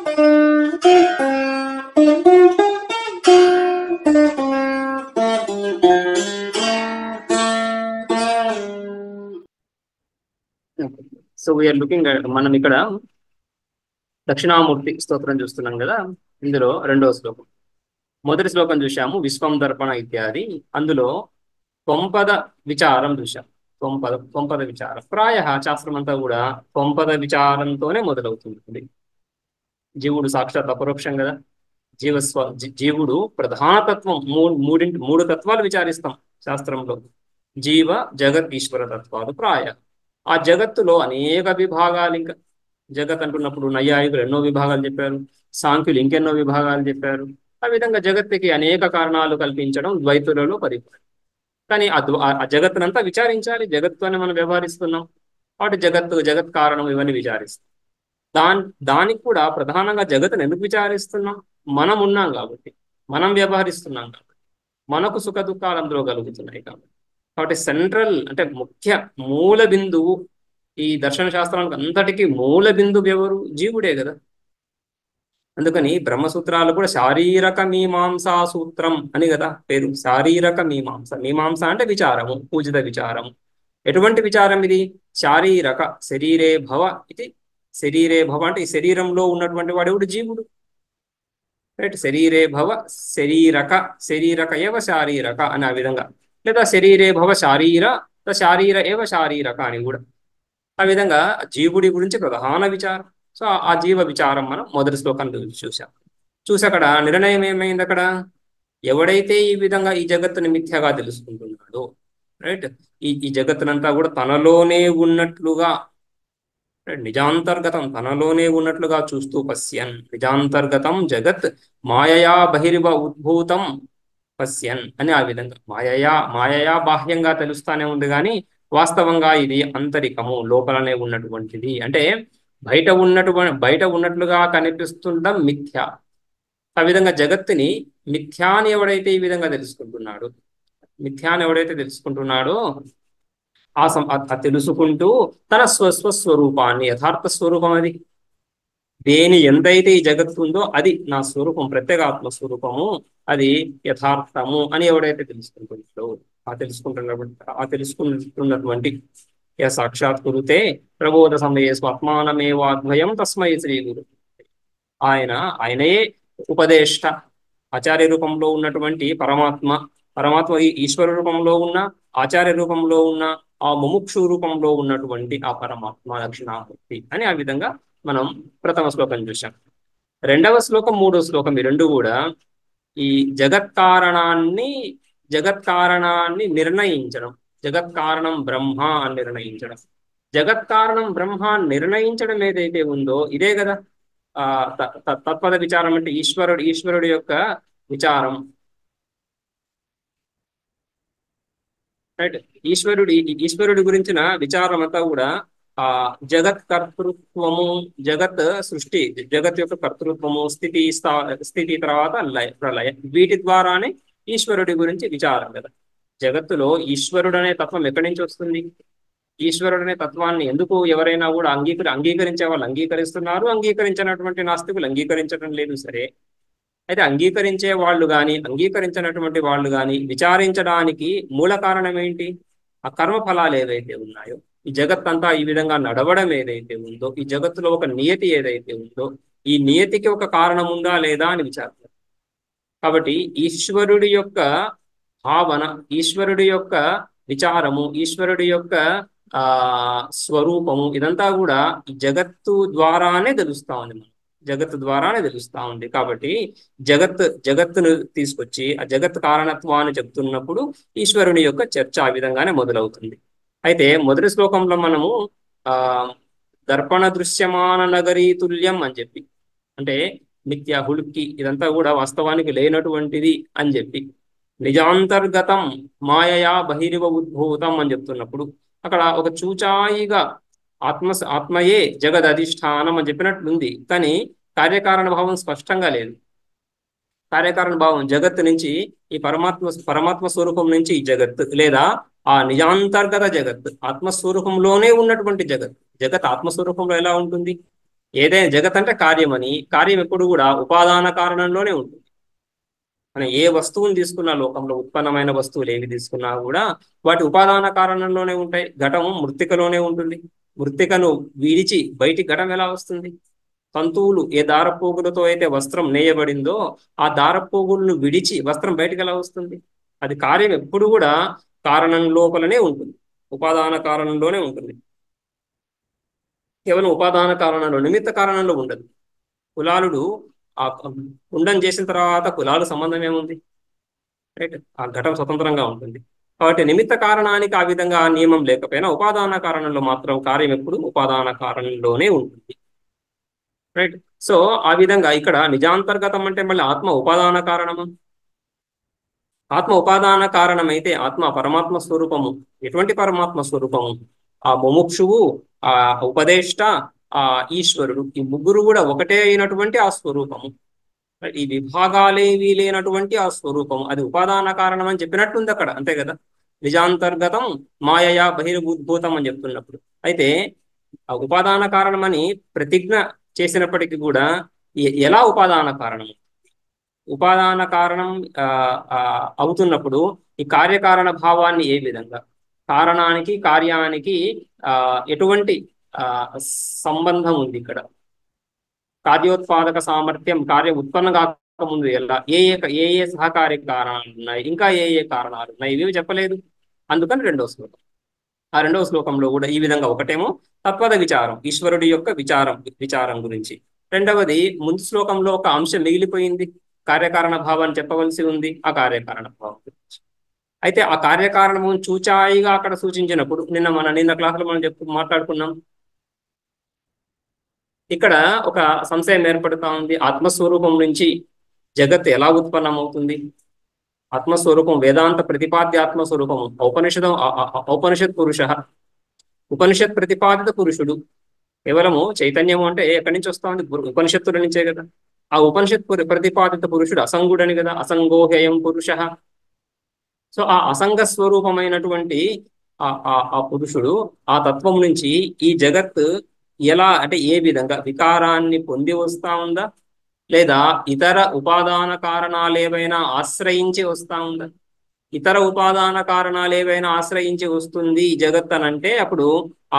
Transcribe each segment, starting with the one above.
So we are looking మనం ఇక్కడ దక్షిణామూర్తి స్తోత్రం చూస్తున్నాం కదా. ఇందులో రెండవ శ్లోకం. మొదటి శ్లోకం చూసాము విశ్వం దర్పణ ఇత్యాది. అందులో త్వంపద విచారం చూసాం. త్వంపద విచారం ప్రాయ శాస్త్రం అంతా కూడా త్వంపద విచారంతోనే మొదలవుతుంది. జీవుడు సాక్షాత్ అపరోక్షం కదా. జీవుడు ప్రధానతత్వం మూడు తత్వాలు విచారిస్తాం శాస్త్రంలో. జీవ జగత్ ఈశ్వర తత్వాలు ప్రాయ. ఆ జగత్తులో అనేక విభాగాలు. ఇంకా జగత్ అంటున్నప్పుడు నైయాయికులు ఎన్నో విభాగాలు చెప్పారు, సాంఖ్యులు ఇంకెన్నో విభాగాలు చెప్పారు. ఆ విధంగా జగత్తుకి అనేక కారణాలు కల్పించడం ద్వైతులలో పరిపూర్ణం. కానీ ఆ జగత్తునంతా విచారించాలి. జగత్తుని మనం వ్యవహరిస్తున్నాం కాబట్టి జగత్ కారణం ఇవన్నీ విచారిస్తాం. దానికి కూడా ప్రధానంగా జగత్తును ఎందుకు విచారిస్తున్నాం? మనం ఉన్నాం కాబట్టి, మనం వ్యవహరిస్తున్నాం కాబట్టి, మనకు సుఖ దుఃఖాలు అందులో కలుగుతున్నాయి కాబట్టి సెంట్రల్ అంటే ముఖ్య మూల బిందువు ఈ దర్శన శాస్త్రానికి అంతటికీ మూల బిందువు ఎవరు? జీవుడే కదా. అందుకని బ్రహ్మసూత్రాలు కూడా శారీరక మీమాంసా సూత్రం అని కదా పేరు. శారీరక మీమాంస. మీమాంస అంటే విచారము, పూజిత విచారము. ఎటువంటి విచారం ఇది? శారీరక. శరీరే భవ ఇది. శరీరే భవ అంటే ఈ శరీరంలో ఉన్నటువంటి వాడెవడు? జీవుడు. రైట్. శరీరే భవ శరీరక ఏవ శారీరక అని ఆ విధంగా, లేదా శరీరే భవ శారీర ఏవ శారీరక అని కూడా ఆ విధంగా జీవుడి గురించి ప్రధాన విచారం. సో ఆ జీవ విచారం మనం మొదటి శ్లోకాన్ని చూసి అక్కడ నిర్ణయం ఏమైంది? అక్కడ ఎవడైతే ఈ విధంగా ఈ జగత్తుని మిథ్యగా తెలుసుకుంటున్నాడో, రైట్, ఈ జగత్తునంతా కూడా తనలోనే ఉన్నట్లుగా, నిజాంతర్గతం తనలోనే ఉన్నట్లుగా చూస్తూ పశ్యన్. నిజాంతర్గతం జగత్ మాయయా బహిర్వ ఉద్భూతం పశ్యన్ అని ఆ విధంగా మాయయా బాహ్యంగా తెలుస్తానే ఉంది, కానీ వాస్తవంగా ఇది అంతరికము, లోపలనే ఉన్నటువంటిది. అంటే బయట ఉన్నట్లుగా కనిపిస్తుండడం మిథ్య. ఆ విధంగా జగత్తుని మిథ్యాన్ని ఎవడైతే ఈ విధంగా తెలుసుకుంటున్నాడో ఆ తెలుసుకుంటూ తన స్వస్వరూపాన్ని, యథార్థ స్వరూపం అది దేని ఎంతైతే ఈ జగత్తు ఉందో అది నా స్వరూపం, ప్రత్యేగాత్మ స్వరూపము, అది యథార్థము అని ఎవడైతే తెలుసుకుంటున్నాడో ఆ తెలుసుకుంటున్నటువంటి సాక్షాత్కృతే ప్రబోధ సమయే స్వాత్మానమేవాద్వయం తస్మై శ్రీ గురు. ఆయనయే ఉపదేష్ట. ఆచార్య రూపంలో ఉన్నటువంటి పరమాత్మ ఈ ఈశ్వర రూపంలో ఉన్న, ఆచార్య రూపంలో ఉన్న, ఆ ముముక్షు రూపంలో ఉన్నటువంటి ఆ పరమాత్మ దక్షిణామూర్తి అని ఆ విధంగా మనం ప్రథమ శ్లోకం చూసాం. రెండవ శ్లోకం, మూడవ శ్లోకం ఈ రెండు కూడా ఈ జగత్కారణాన్ని నిర్ణయించడం, జగత్కారణం బ్రహ్మ అని నిర్ణయించడం. జగత్కారణం బ్రహ్మ నిర్ణయించడం ఏదైతే ఉందో ఇదే కదా తత్పద విచారం అంటే ఈశ్వరుడి యొక్క విచారం. రైట్. ఈశ్వరుడి గురించిన విచారం అంతా కూడా ఆ జగత్ కర్తృత్వము, సృష్టి, జగత్ యొక్క కర్తృత్వము, స్థితి తర్వాత ప్రళయ, వీటి ద్వారానే ఈశ్వరుడి గురించి విచారం కదా. జగత్తులో ఈశ్వరుడు అనే తత్వం ఎక్కడి నుంచి వస్తుంది? ఈశ్వరుడు అనే తత్వాన్ని ఎందుకు ఎవరైనా కూడా అంగీకరించే వాళ్ళు అంగీకరిస్తున్నారు, అంగీకరించినటువంటి నాస్తికులు అంగీకరించడం లేదు. సరే, అయితే అంగీకరించే వాళ్ళు కానీ అంగీకరించినటువంటి వాళ్ళు కానీ విచారించడానికి మూల కారణం ఏంటి? ఆ కర్మ ఫలాలు ఏవైతే ఉన్నాయో, ఈ జగత్తంతా ఈ విధంగా నడవడం ఏదైతే ఉందో, ఈ జగత్తులో ఒక నియతి ఏదైతే ఉందో, ఈ నియతికి ఒక కారణం ఉందా లేదా అని విచారిస్తారు. కాబట్టి ఈశ్వరుడి యొక్క భావన, ఈశ్వరుడి యొక్క విచారము, ఈశ్వరుడి యొక్క స్వరూపము, ఇదంతా కూడా ఈ జగత్తు ద్వారానే తెలుస్తా ఉంది. జగత్తు ద్వారానే తెలుస్తా ఉంది. కాబట్టి జగత్తును తీసుకొచ్చి ఆ జగత్ కారణత్వాన్ని చెప్తున్నప్పుడు ఈశ్వరుని యొక్క చర్చ ఆ విధంగానే మొదలవుతుంది. అయితే మొదటి శ్లోకంలో మనము దర్పణ దృశ్యమాన నగరీ తుల్యం అని చెప్పి, అంటే నిత్య హుళుక్కి ఇదంతా కూడా వాస్తవానికి లేనటువంటిది అని చెప్పి, నిజాంతర్గతం మాయయా బహిరివ ఉద్భూతం అని చెప్తున్నప్పుడు అక్కడ ఒక చూచాయిగా ఆత్మయే జగద్ అధిష్టానం అని చెప్పినట్లుంది, కానీ కార్యకారణ భావం స్పష్టంగా లేదు. కార్యకారణ భావం జగత్తు నుంచి ఈ పరమాత్మ స్వరూపం నుంచి ఈ జగత్, లేదా ఆ నిజాంతర్గత జగత్ ఆత్మస్వరూపంలోనే ఉన్నటువంటి జగత్ ఆత్మస్వరూపంలో ఎలా ఉంటుంది? ఏదైనా జగత్ అంటే కార్యమని, కార్యం ఎప్పుడు కూడా ఉపాదాన కారణంలోనే ఉంటుంది. మనం ఏ వస్తువుని తీసుకున్నా, లోకంలో ఉత్పన్నమైన వస్తువులు ఏవి తీసుకున్నా కూడా వాటి ఉపాదాన కారణంలోనే ఉంటాయి. ఘటము మృత్తికలోనే ఉంటుంది. మృత్తికను విడిచి బయటి ఘటం ఎలా వస్తుంది? తంతువులు ఏ దారపోగులతో అయితే వస్త్రం నేయబడిందో ఆ దారపోగులను విడిచి వస్త్రం బయటికి ఎలా వస్తుంది? అది కార్యం ఎప్పుడు కూడా కారణం లోపలనే ఉంటుంది, ఉపాదాన కారణంలోనే ఉంటుంది. కేవలం ఉపాదాన కారణంలో, నిమిత్త కారణంలో ఉండదు. కులాలుడు ఆ కుండం చేసిన తర్వాత కులాలు సంబంధం ఏముంది? రైట్, ఆ ఘటం స్వతంత్రంగా ఉంటుంది. కాబట్టి నిమిత్త కారణానికి ఆ విధంగా నియమం లేకపోయినా ఉపాదాన కారణంలో మాత్రం కార్యం ఎప్పుడు ఉపాదాన కారణంలోనే ఉంటుంది. రైట్. సో ఆ విధంగా ఇక్కడ నిజాంతర్గతం అంటే మళ్ళీ ఆత్మ ఉపాదాన కారణము. ఆత్మ ఉపాదాన కారణమైతే ఆత్మ పరమాత్మ స్వరూపము. ఎటువంటి పరమాత్మ స్వరూపము? ఆ ముముక్షువు, ఆ ఉపదేష్ట, ఆ ఈశ్వరుడు, ఈ ముగ్గురు కూడా ఒకటే అయినటువంటి ఆ స్వరూపము. ఈ విభాగాలేవి లేనటువంటి ఆ స్వరూపము, అది ఉపాదాన కారణం అని చెప్పినట్టుంది అక్కడ, అంతే కదా. నిజాంతర్గతం మాయయా బహిర్భూతం అని చెప్తున్నప్పుడు అయితే ఆ ఉపాదాన కారణమని ప్రతిజ్ఞ చేసినప్పటికీ కూడా ఎలా ఉపాదాన కారణం? ఉపాదాన కారణం ఆ, ఆ, అవుతున్నప్పుడు ఈ కార్యకారణ భావాన్ని ఏ విధంగా, కారణానికి కార్యానికి ఆ, ఎటువంటి ఆ, సంబంధం ఉంది ఇక్కడ? కార్యోత్పాదక సామర్థ్యం, కార్యం ఉత్పన్నం కాకముందు ఎలా, ఏ సహకార్య కారణాలు ఉన్నాయి, ఇంకా ఏ కారణాలు ఉన్నాయి, ఇవి చెప్పలేదు. అందుకని రెండో శ్లోకం. ఆ రెండవ శ్లోకంలో కూడా ఈ విధంగా ఒకటేమో తత్వద విచారం, ఈశ్వరుడి యొక్క విచారం గురించి. రెండవది ముందు శ్లోకంలో ఒక అంశం మిగిలిపోయింది, కార్యకారణ భావాన్ని చెప్పవలసి ఉంది, ఆ కార్యకారణ భావం గురించి. అయితే ఆ కార్యకారణము చూచాయిగా అక్కడ సూచించినప్పుడు నిన్న క్లాసులో మనం మాట్లాడుకున్నాం. ఇక్కడ ఒక సంశయం ఏర్పడుతా ఉంది, ఆత్మస్వరూపం నుంచి జగత్ ఎలా ఉత్పన్నమవుతుంది? ఆత్మస్వరూపం వేదాంత ప్రతిపాద్య ఆత్మస్వరూపము, ఔపనిషత్ పురుష, ఉపనిషత్ ప్రతిపాదిత పురుషుడు. కేవలము చైతన్యము అంటే ఎక్కడి నుంచి వస్తా ఉంది? ఉపనిషత్తుల నుంచే కదా. ఆ ఉపనిషత్ ప్రతిపాదిత పురుషుడు అసంగుడని కదా, అసంగోహ్యయం పురుష. సో ఆ అసంగ స్వరూపమైనటువంటి ఆ పురుషుడు, ఆ తత్వం నుంచి ఈ జగత్ ఎలా అంటే ఏ విధంగా వికారాన్ని పొంది వస్తా ఉందా, లేదా ఇతర ఉపాదాన కారణాలు ఏవైనా ఆశ్రయించి వస్తా ఉందా? ఇతర ఉపాదాన కారణాలు ఏవైనా ఆశ్రయించి వస్తుంది ఈ జగత్ అని అంటే అప్పుడు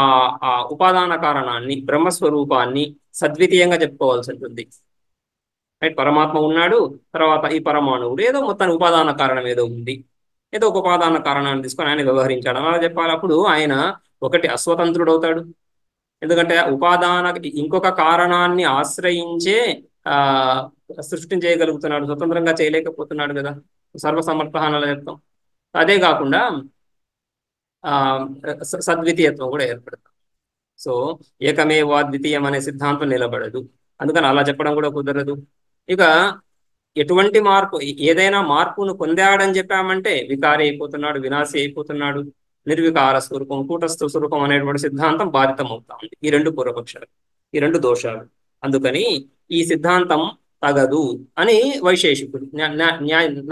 ఆ ఆ ఉపాదాన కారణాన్ని, బ్రహ్మస్వరూపాన్ని సద్వితీయంగా చెప్పుకోవాల్సి ఉంటుంది. రైట్, పరమాత్మ ఉన్నాడు, తర్వాత ఈ పరమాణువుడు, ఏదో మొత్తం ఉపాదాన కారణం ఏదో ఉంది, ఏదో ఒక ఉపాదాన కారణాన్ని తీసుకొని ఆయన వ్యవహరించాడు అలా చెప్పాలి. అప్పుడు ఆయన ఒకటి అస్వతంత్రుడు అవుతాడు. ఎందుకంటే ఉపాదాన ఇంకొక కారణాన్ని ఆశ్రయించే ఆ సృష్టించేయగలుగుతున్నాడు, స్వతంత్రంగా చేయలేకపోతున్నాడు కదా. సర్వసమర్థ అని అలా చెప్తాం. అదే కాకుండా ఆ సద్వితీయత్వం కూడా ఏర్పడుతుంది. సో ఏకమేవా ద్వితీయం అనే సిద్ధాంతం నిలబడదు, అందుకని అలా చెప్పడం కూడా కుదరదు. ఇక ఎటువంటి మార్పు, ఏదైనా మార్పును పొందాడని చెప్పామంటే వికారి అయిపోతున్నాడు, వినాశి అయిపోతున్నాడు. నిర్వికార స్వరూపం, కూటస్థ స్వరూపం అనేటువంటి సిద్ధాంతం బాధితం అవుతా ఉంది. ఈ రెండు పూర్వపక్షాలు, ఈ రెండు దోషాలు. అందుకని ఈ సిద్ధాంతం తగదు అని వైశేషికులు,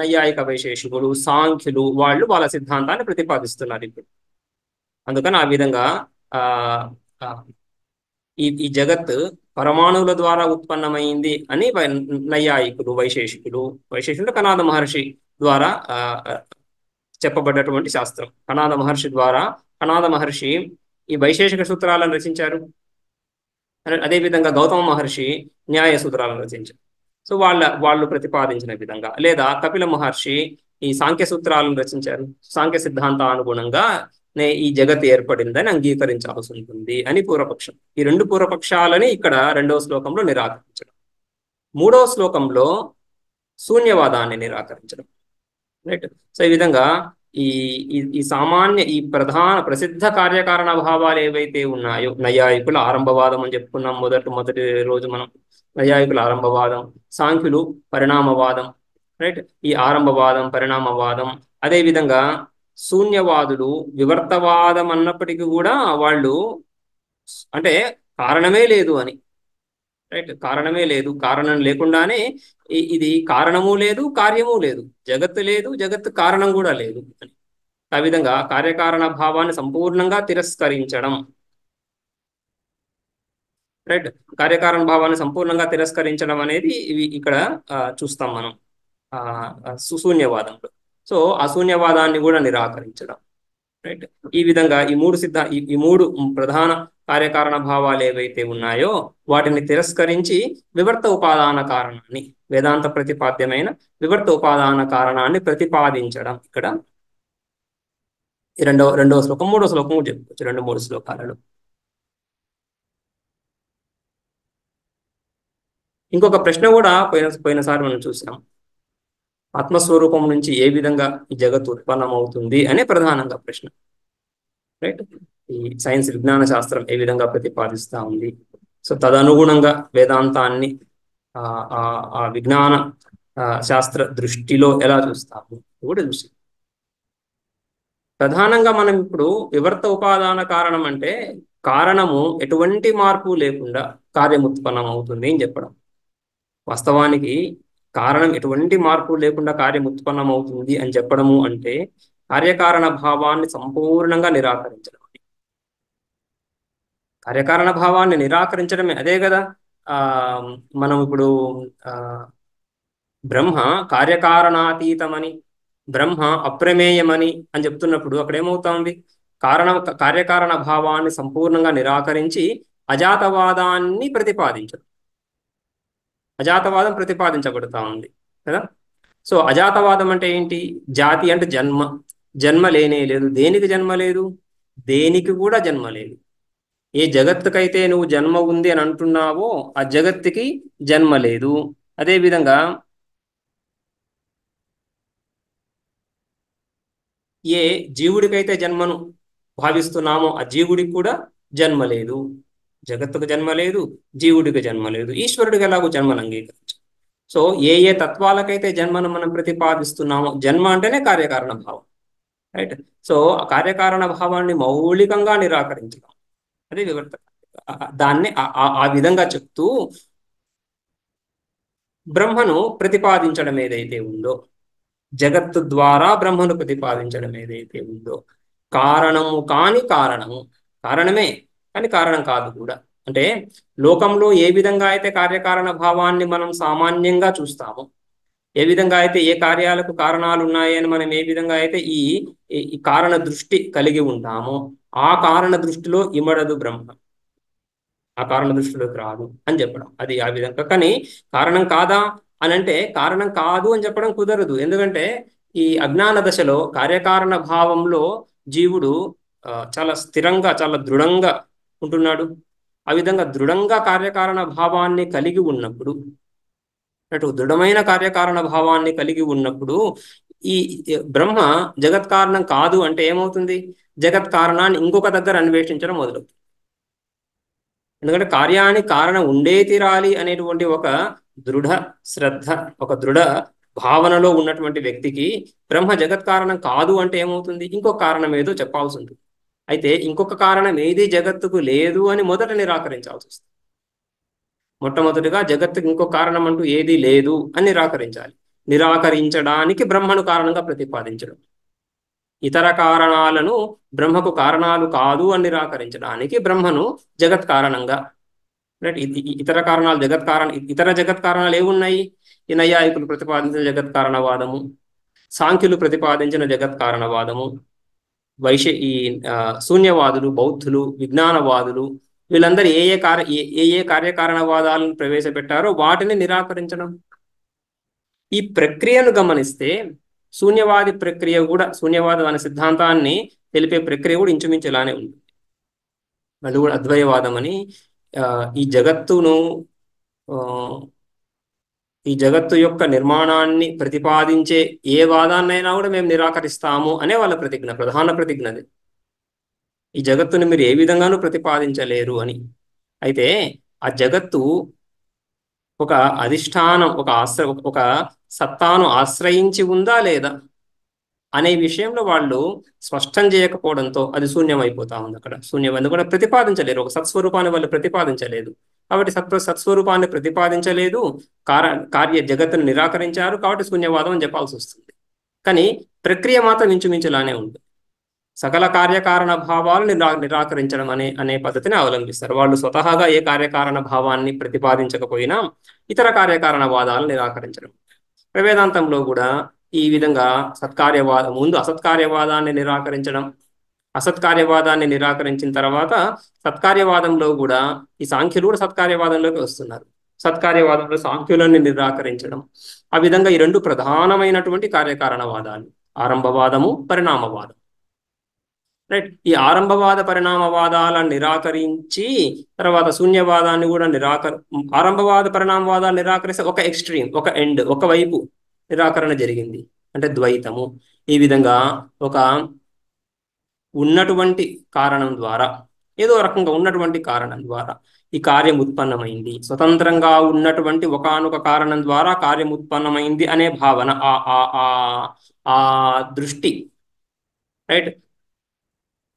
నైయాయిక వైశేషికులు, సాంఖ్యులు వాళ్ళు వాళ్ళ సిద్ధాంతాన్ని ప్రతిపాదిస్తున్నారు ఇప్పుడు. అందుకని ఆ విధంగా ఆ ఆ, ఈ జగత్ పరమాణువుల ద్వారా ఉత్పన్నమైంది అని నైయాయికులు, వైశేషికులు కనాద మహర్షి ద్వారా చెప్పబడ్డటువంటి శాస్త్రం. కనాద మహర్షి ద్వారా, కనాద మహర్షి ఈ వైశేషిక సూత్రాలను రచించారు. అదేవిధంగా గౌతమ మహర్షి న్యాయ సూత్రాలను రచించారు. సో వాళ్ళు ప్రతిపాదించిన విధంగా, లేదా కపిల మహర్షి ఈ సాంఖ్య సూత్రాలను రచించారు. సాంఖ్య సిద్ధాంతానుగుణంగా ఈ జగత్ ఏర్పడిందని అంగీకరించాల్సి ఉంటుంది అని పూర్వపక్షం. ఈ రెండు పూర్వపక్షాలని ఇక్కడ రెండవ శ్లోకంలో నిరాకరించడం, మూడవ శ్లోకంలో శూన్యవాదాన్ని నిరాకరించడం. రైట్. సో ఈ విధంగా ఈ ఈ సామాన్య ఈ ప్రధాన ప్రసిద్ధ కార్యకారణ భావాలు ఏవైతే ఉన్నాయో, నైయాయికుల ఆరంభవాదం అని చెప్పుకున్నాం మొదటి రోజు మనం. నైయాయికుల ఆరంభవాదం, సాంఖ్యులు పరిణామవాదం. రైట్, ఈ ఆరంభవాదం, పరిణామవాదం. అదేవిధంగా శూన్యవాదులు వివర్తవాదం అన్నప్పటికీ కూడా వాళ్ళు అంటే కారణమే లేదు అని. రైట్, కారణమే లేదు, కారణం లేకుండానే ఇది కారణము లేదు, కార్యము లేదు, జగత్తు లేదు, జగత్తు కారణం కూడా లేదు అని. ఆ విధంగా కార్యకారణ భావాన్ని సంపూర్ణంగా తిరస్కరించడం. రైట్. కార్యకారణ భావాన్ని సంపూర్ణంగా తిరస్కరించడం అనేది ఇవి ఇక్కడ చూస్తాం మనం శూన్యవాదంలో. సో అశూన్యవాదాన్ని కూడా నిరాకరించడం. రైట్. ఈ విధంగా ఈ మూడు ప్రధాన కార్యకారణ భావాలు ఏవైతే ఉన్నాయో వాటిని తిరస్కరించి వివర్త ఉపాదాన కారణాన్ని, వేదాంత ప్రతిపాద్యమైన వివర్త ఉపాదాన కారణాన్ని ప్రతిపాదించడం ఇక్కడ ఈ రెండవ శ్లోకం, మూడో శ్లోకం కూడా చెప్పుకోవచ్చు, 2-3 శ్లోకాలలో. ఇంకొక ప్రశ్న కూడా పోయినసారి మనం చూసాం. ఆత్మస్వరూపం నుంచి ఏ విధంగా ఈ జగత్తు ఉత్పన్నమవుతుంది అనే ప్రధానంగా ప్రశ్న. రైట్. ఈ సైన్స్, విజ్ఞాన శాస్త్రం ఏ విధంగా ప్రతిపాదిస్తూ ఉంది, సో తదనుగుణంగా వేదాంతాన్ని ఆ విజ్ఞాన శాస్త్ర దృష్టిలో ఎలా చూస్తాము కూడా చూసి. ప్రధానంగా మనం ఇప్పుడు వివర్త ఉపాదాన కారణం అంటే కారణము ఎటువంటి మార్పు లేకుండా కార్యం ఉత్పన్నం అవుతుంది అని చెప్పడం. వాస్తవానికి కారణం ఎటువంటి మార్పు లేకుండా కార్యం ఉత్పన్నం అవుతుంది అని చెప్పడము అంటే కార్యకారణ భావాన్ని సంపూర్ణంగా నిరాకరించడం. కార్యకారణ భావాన్ని నిరాకరించడమే అదే కదా. మనం ఇప్పుడు బ్రహ్మ కార్యకారణాతీతమని, బ్రహ్మ అప్రమేయమని అని చెప్తున్నప్పుడు అక్కడ ఏమవుతుంది? కార్యకారణ భావాన్ని సంపూర్ణంగా నిరాకరించి అజాతవాదాన్ని ప్రతిపాదించడం. అజాతవాదం ప్రతిపాదించబడుతూ ఉంది కదా. సో అజాతవాదం అంటే ఏంటి? జాతి అంటే జన్మ, జన్మ లేనే లేదు. దేనికి జన్మ లేదు? దేనికి కూడా జన్మ లేదు. ఏ జగత్తుకైతే నువ్వు జన్మ ఉంది అని అంటున్నావో ఆ జగత్తుకి జన్మ లేదు. అదేవిధంగా ఏ జీవుడికైతే జన్మను భావిస్తున్నామో ఆ జీవుడికి కూడా జన్మ లేదు. జగత్తుకు జన్మ లేదు, జీవుడికి జన్మ లేదు, ఈశ్వరుడికి ఎలాగో జన్మను అంగీకరించు. సో ఏ ఏ తత్వాలకైతే జన్మను మనం ప్రతిపాదిస్తున్నామో, జన్మ అంటేనే కార్యకారణ భావం. రైట్. సో కార్యకారణ భావాన్ని మౌలికంగా నిరాకరించడం అదే వివర్త. దాన్ని ఆ విధంగా చెప్తూ బ్రహ్మను ప్రతిపాదించడం ఏదైతే ఉందో, జగత్తు ద్వారా బ్రహ్మను ప్రతిపాదించడం ఏదైతే ఉందో, కారణము కాని కారణము, కారణమే కానీ కారణం కాదు కూడా. అంటే లోకంలో ఏ విధంగా అయితే కార్యకారణ భావాన్ని మనం సామాన్యంగా చూస్తామో, ఏ విధంగా అయితే ఏ కార్యాలకు కారణాలు ఉన్నాయని మనం ఏ విధంగా అయితే ఈ కారణ దృష్టి కలిగి ఉంటామో, ఆ కారణ దృష్టిలో ఇమడదు బ్రహ్మ, ఆ కారణ దృష్టిలోకి రాదు అని చెప్పడం. అది ఆ విధంగా. కానీ కారణం కాదా అని అంటే కారణం కాదు అని చెప్పడం కుదరదు. ఎందుకంటే ఈ అజ్ఞాన దశలో కార్యకారణ భావంలో జీవుడు చాలా స్థిరంగా, చాలా దృఢంగా ఉంటున్నాడు. ఆ విధంగా దృఢంగా కార్యకారణ భావాన్ని కలిగి ఉన్నప్పుడు, అటు దృఢమైన కార్యకారణ భావాన్ని కలిగి ఉన్నప్పుడు ఈ బ్రహ్మ జగత్ కారణం కాదు అంటే ఏమవుతుంది? జగత్ కారణాన్ని ఇంకొక దగ్గర అన్వేషించడం మొదలవుతుంది. ఎందుకంటే కార్యానికి కారణం ఉండే తీరాలి అనేటువంటి ఒక దృఢ శ్రద్ధ, ఒక దృఢ భావనలో ఉన్నటువంటి వ్యక్తికి బ్రహ్మ జగత్ కారణం కాదు అంటే ఏమవుతుంది? ఇంకొక కారణం ఏదో చెప్పాల్సి ఉంటుంది. అయితే ఇంకొక కారణం ఏది జగత్తుకు లేదు అని మొదట నిరాకరించాల్సి వస్తుంది. మొట్టమొదటిగా జగత్తుకు ఇంకొక కారణం అంటూ ఏది లేదు అని నిరాకరించాలి. నిరాకరించడానికి బ్రహ్మను కారణంగా ప్రతిపాదించడం, ఇతర కారణాలను బ్రహ్మకు కారణాలు కాదు అని నిరాకరించడానికి బ్రహ్మను జగత్ కారణంగా. రైట్. ఇతర కారణాలు ఇతర జగత్ కారణాలు ఏమున్నాయి? ఈ నైయాయికులు ప్రతిపాదించిన జగత్ కారణవాదము, సాంఖ్యులు ప్రతిపాదించిన జగత్ కారణవాదము, ఈ శూన్యవాదులు, బౌద్ధులు, విజ్ఞానవాదులు, వీళ్ళందరూ ఏ కార్యకారణవాదాలను ప్రవేశపెట్టారో వాటిని నిరాకరించడం. ఈ ప్రక్రియను గమనిస్తే శూన్యవాది ప్రక్రియ కూడా, శూన్యవాదం అనే సిద్ధాంతాన్ని తెలిపే ప్రక్రియ కూడా ఇంచుమించు ఇలానే ఉంది. అది కూడా అద్వయవాదం అని ఈ జగత్తు యొక్క నిర్మాణాన్ని ప్రతిపాదించే ఏ వాదాన్నైనా కూడా మేము నిరాకరిస్తాము అనే వాళ్ళ ప్రతిజ్ఞ, ప్రధాన ప్రతిజ్ఞ అది. ఈ జగత్తుని మీరు ఏ విధంగానూ ప్రతిపాదించలేరు అని. అయితే ఆ జగత్తు ఒక అధిష్టానం, ఒక సత్తాను ఆశ్రయించి ఉందా లేదా అనే విషయంలో వాళ్ళు స్పష్టం చేయకపోవడంతో అది శూన్యమైపోతా ఉంది. అక్కడ శూన్యం కూడా ప్రతిపాదించలేరు, ఒక సత్స్వరూపాన్ని వాళ్ళు ప్రతిపాదించలేదు. కాబట్టి సత్స్వరూపాన్ని ప్రతిపాదించలేదు, కార్య జగత్తును నిరాకరించారు, కాబట్టి శూన్యవాదం అని చెప్పాల్సి వస్తుంది. కానీ ప్రక్రియ మాత్రం ఇంచుమించులానే ఉంటుంది. సకల కార్యకారణ భావాలు నిరాకరించడం అనే పద్ధతిని అవలంబిస్తారు. వాళ్ళు స్వతహాగా ఏ కార్యకారణ భావాన్ని ప్రతిపాదించకపోయినా ఇతర కార్యకారణ వాదాలను నిరాకరించడం. వేదాంతంలో కూడా ఈ విధంగా ముందు అసత్కార్యవాదాన్ని నిరాకరించడం, అసత్కార్యవాదాన్ని నిరాకరించిన తర్వాత సత్కార్యవాదంలో కూడా ఈ సాంఖ్యులు కూడా సత్కార్యవాదంలోకి వస్తున్నారు. సత్కార్యవాదంలో సాంఖ్యులను నిరాకరించడం. ఆ విధంగా ఈ రెండు ప్రధానమైనటువంటి కార్యకారణవాదాలు, ఆరంభవాదము, పరిణామవాదం. రైట్. ఈ ఆరంభవాద పరిణామవాదాలను నిరాకరించి తర్వాత శూన్యవాదాన్ని కూడా ఆరంభవాద పరిణామవాదాలు నిరాకరిస్తే ఒక ఎక్స్ట్రీమ్, ఒక ఎండ్, ఒక వైపు నిరాకరణ జరిగింది, అంటే ద్వైతము. ఈ విధంగా ఒక ఉన్నటువంటి కారణం ద్వారా, ఏదో రకంగా ఉన్నటువంటి కారణం ద్వారా ఈ కార్యం ఉత్పన్నమైంది, స్వతంత్రంగా ఉన్నటువంటి ఒకానొక కారణం ద్వారా కార్యం ఉత్పన్నమైంది అనే భావన, ఆ దృష్టి, రైట్,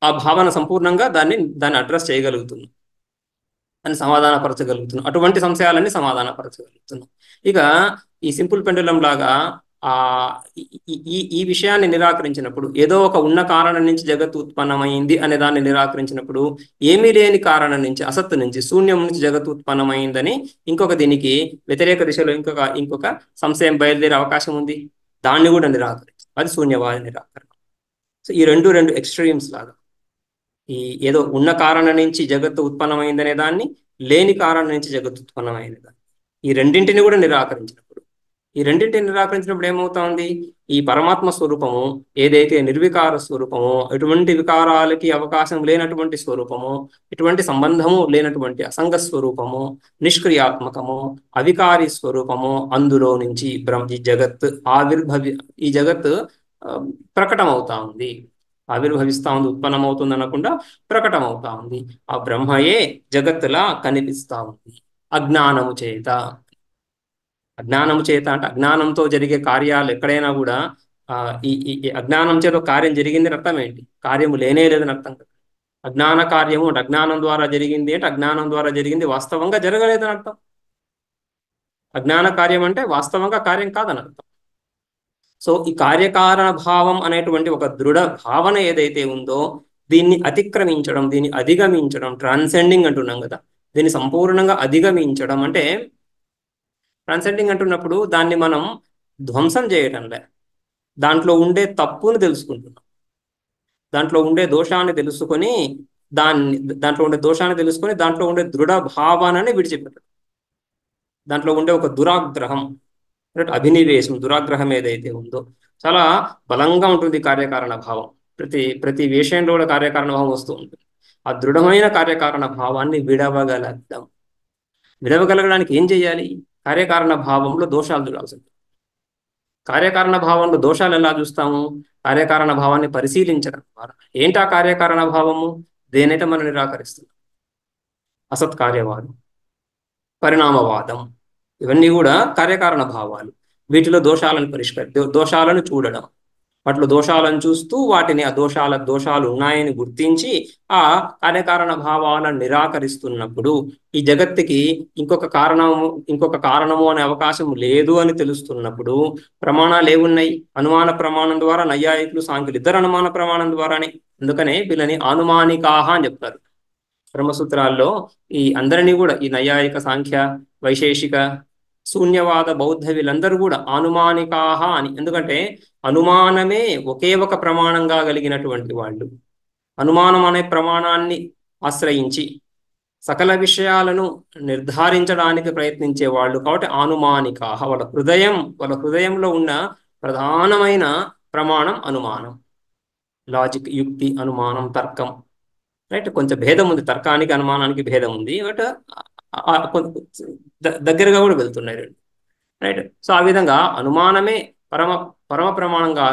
ఆ భావన సంపూర్ణంగా దాన్ని అడ్రస్ చేయగలుగుతుంది, అని సమాధానపరచగలుగుతున్నాం. అటువంటి సంశయాలన్నీ సమాధానపరచగలుగుతున్నాం. ఇక ఈ సింపుల్ పెండులం లాగా ఈ విషయాన్ని నిరాకరించినప్పుడు, ఏదో ఒక ఉన్న కారణం నుంచి జగత్తు ఉత్పన్నమైంది అనే దాన్ని నిరాకరించినప్పుడు, ఏమీ లేని కారణం నుంచి, అసత్తు నుంచి, శూన్యం నుంచి జగత్తు ఉత్పన్నమైందని దీనికి వ్యతిరేక దిశలో ఇంకొక సంశయం బయలుదేరే అవకాశం ఉంది. దాన్ని కూడా నిరాకరించారు. అది శూన్యవాద నిరాకరణ. సో ఈ రెండు ఎక్స్ట్రీమ్స్ లాగా, ఈ ఏదో ఉన్న కారణం నుంచి జగత్తు ఉత్పన్నమైందనే దాన్ని, లేని కారణం నుంచి జగత్తు ఉత్పన్నమైనది దాన్ని, ఈ రెండింటిని కూడా నిరాకరించినప్పుడు ఏమవుతుంది? ఈ పరమాత్మ స్వరూపము ఏదైతే నిర్వికార స్వరూపము, ఎటువంటి వికారాలకి అవకాశం లేనటువంటి స్వరూపము, ఎటువంటి సంబంధము లేనటువంటి అసంగ స్వరూపము, నిష్క్రియాత్మకము, అవికారి స్వరూపము, అందులో నుంచి ఈ జగత్ ప్రకటమవుతా ఉంది, ఆవిర్భవిస్తా ఉంది, ఉత్పన్నమవుతుంది అనకుండా ప్రకటమవుతా ఉంది. ఆ బ్రహ్మయే జగత్తులా కనిపిస్తా ఉంది అజ్ఞానము చేత. అంటే అజ్ఞానంతో జరిగే కార్యాలు ఎక్కడైనా కూడా ఈ అజ్ఞానం చేత కార్యం జరిగింది అర్థం ఏంటి? కార్యము లేనే లేదని అర్థం కదా. అజ్ఞాన కార్యము అంటే అజ్ఞానం ద్వారా జరిగింది అంటే అజ్ఞానం ద్వారా జరిగింది వాస్తవంగా జరగలేదని అర్థం. అజ్ఞాన కార్యం అంటే వాస్తవంగా కార్యం కాదని అర్థం. సో ఈ కార్యకారణ భావం అనేటువంటి ఒక దృఢ భావన ఏదైతే ఉందో దీన్ని అతిక్రమించడం, దీన్ని అధిగమించడం, ట్రాన్సెండింగ్ అంటున్నాం కదా, దీన్ని సంపూర్ణంగా అధిగమించడం అంటే, ట్రాన్సెండింగ్ అంటున్నప్పుడు దాన్ని మనం ధ్వంసం చేయటంలే, దాంట్లో ఉండే తప్పును తెలుసుకుంటున్నాం, దాంట్లో ఉండే దోషాన్ని తెలుసుకొని దాంట్లో ఉండే దృఢ భావనని విడిచిపెట్టడం, దాంట్లో ఉండే ఒక దురాగ్రహం, అభినివేశం, దురాగ్రహం ఏదైతే ఉందో చాలా బలంగా ఉంటుంది కార్యకారణ భావం. ప్రతి విషయంలో కూడా కార్యకారణ భావం వస్తూ ఉంటుంది. ఆ దృఢమైన కార్యకారణ భావాన్ని విడవగలగడానికి ఏం చేయాలి? కార్యకారణ భావంలో దోషాలు చూడాల్సి ఉంటుంది. కార్యకారణ భావంలో దోషాలు ఎలా చూస్తాము? కార్యకారణ భావాన్ని పరిశీలించడం ద్వారా. ఏంటి ఆ కార్యకారణ భావము? దేనైతే మనం నిరాకరిస్తున్నాం, అసత్కార్యవాదం, పరిణామవాదం, ఇవన్నీ కూడా కార్యకారణ భావాలు. వీటిలో దోషాలను చూడడం, వాటిలో దోషాలను చూస్తూ వాటిని దోషాలు ఉన్నాయని గుర్తించి ఆ కార్యకారణ భావాలను నిరాకరిస్తున్నప్పుడు ఈ జగత్తుకి ఇంకొక కారణము అనే అవకాశం లేదు అని తెలుస్తున్నప్పుడు ప్రమాణాలు ఏమున్నాయి? అనుమాన ప్రమాణం ద్వారా నైయాయికులు, సాంఖ్యులు ఇద్దరు అనుమాన ప్రమాణం ద్వారానే. అందుకనే వీళ్ళని అనుమానికాహ అని చెప్తారు బ్రహ్మసూత్రాల్లో. ఈ అందరినీ కూడా ఈ నైయాయిక, సాంఖ్య, వైశేషిక, శూన్యవాద, బౌద్ధ వీళ్ళందరూ కూడా అనుమానికాహ అని. ఎందుకంటే అనుమానమే ఒకే ఒక ప్రమాణంగా కలిగినటువంటి వాళ్ళు. అనుమానం అనే ప్రమాణాన్ని ఆశ్రయించి సకల విషయాలను నిర్ధారించడానికి ప్రయత్నించే వాళ్ళు కాబట్టి అనుమానికాహ. వాళ్ళ హృదయంలో ఉన్న ప్రధానమైన ప్రమాణం అనుమానం. లాజిక్, యుక్తి, అనుమానం, తర్కం, రైట్. కొంచెం భేదం ఉంది, తర్కానికి అనుమానానికి భేదం ఉంది, బట్ దగ్గరగా కూడా వెళ్తున్నాయి రెండు, రైట్. సో ఆ విధంగా అనుమానమే పరమ ప్రమాణంగా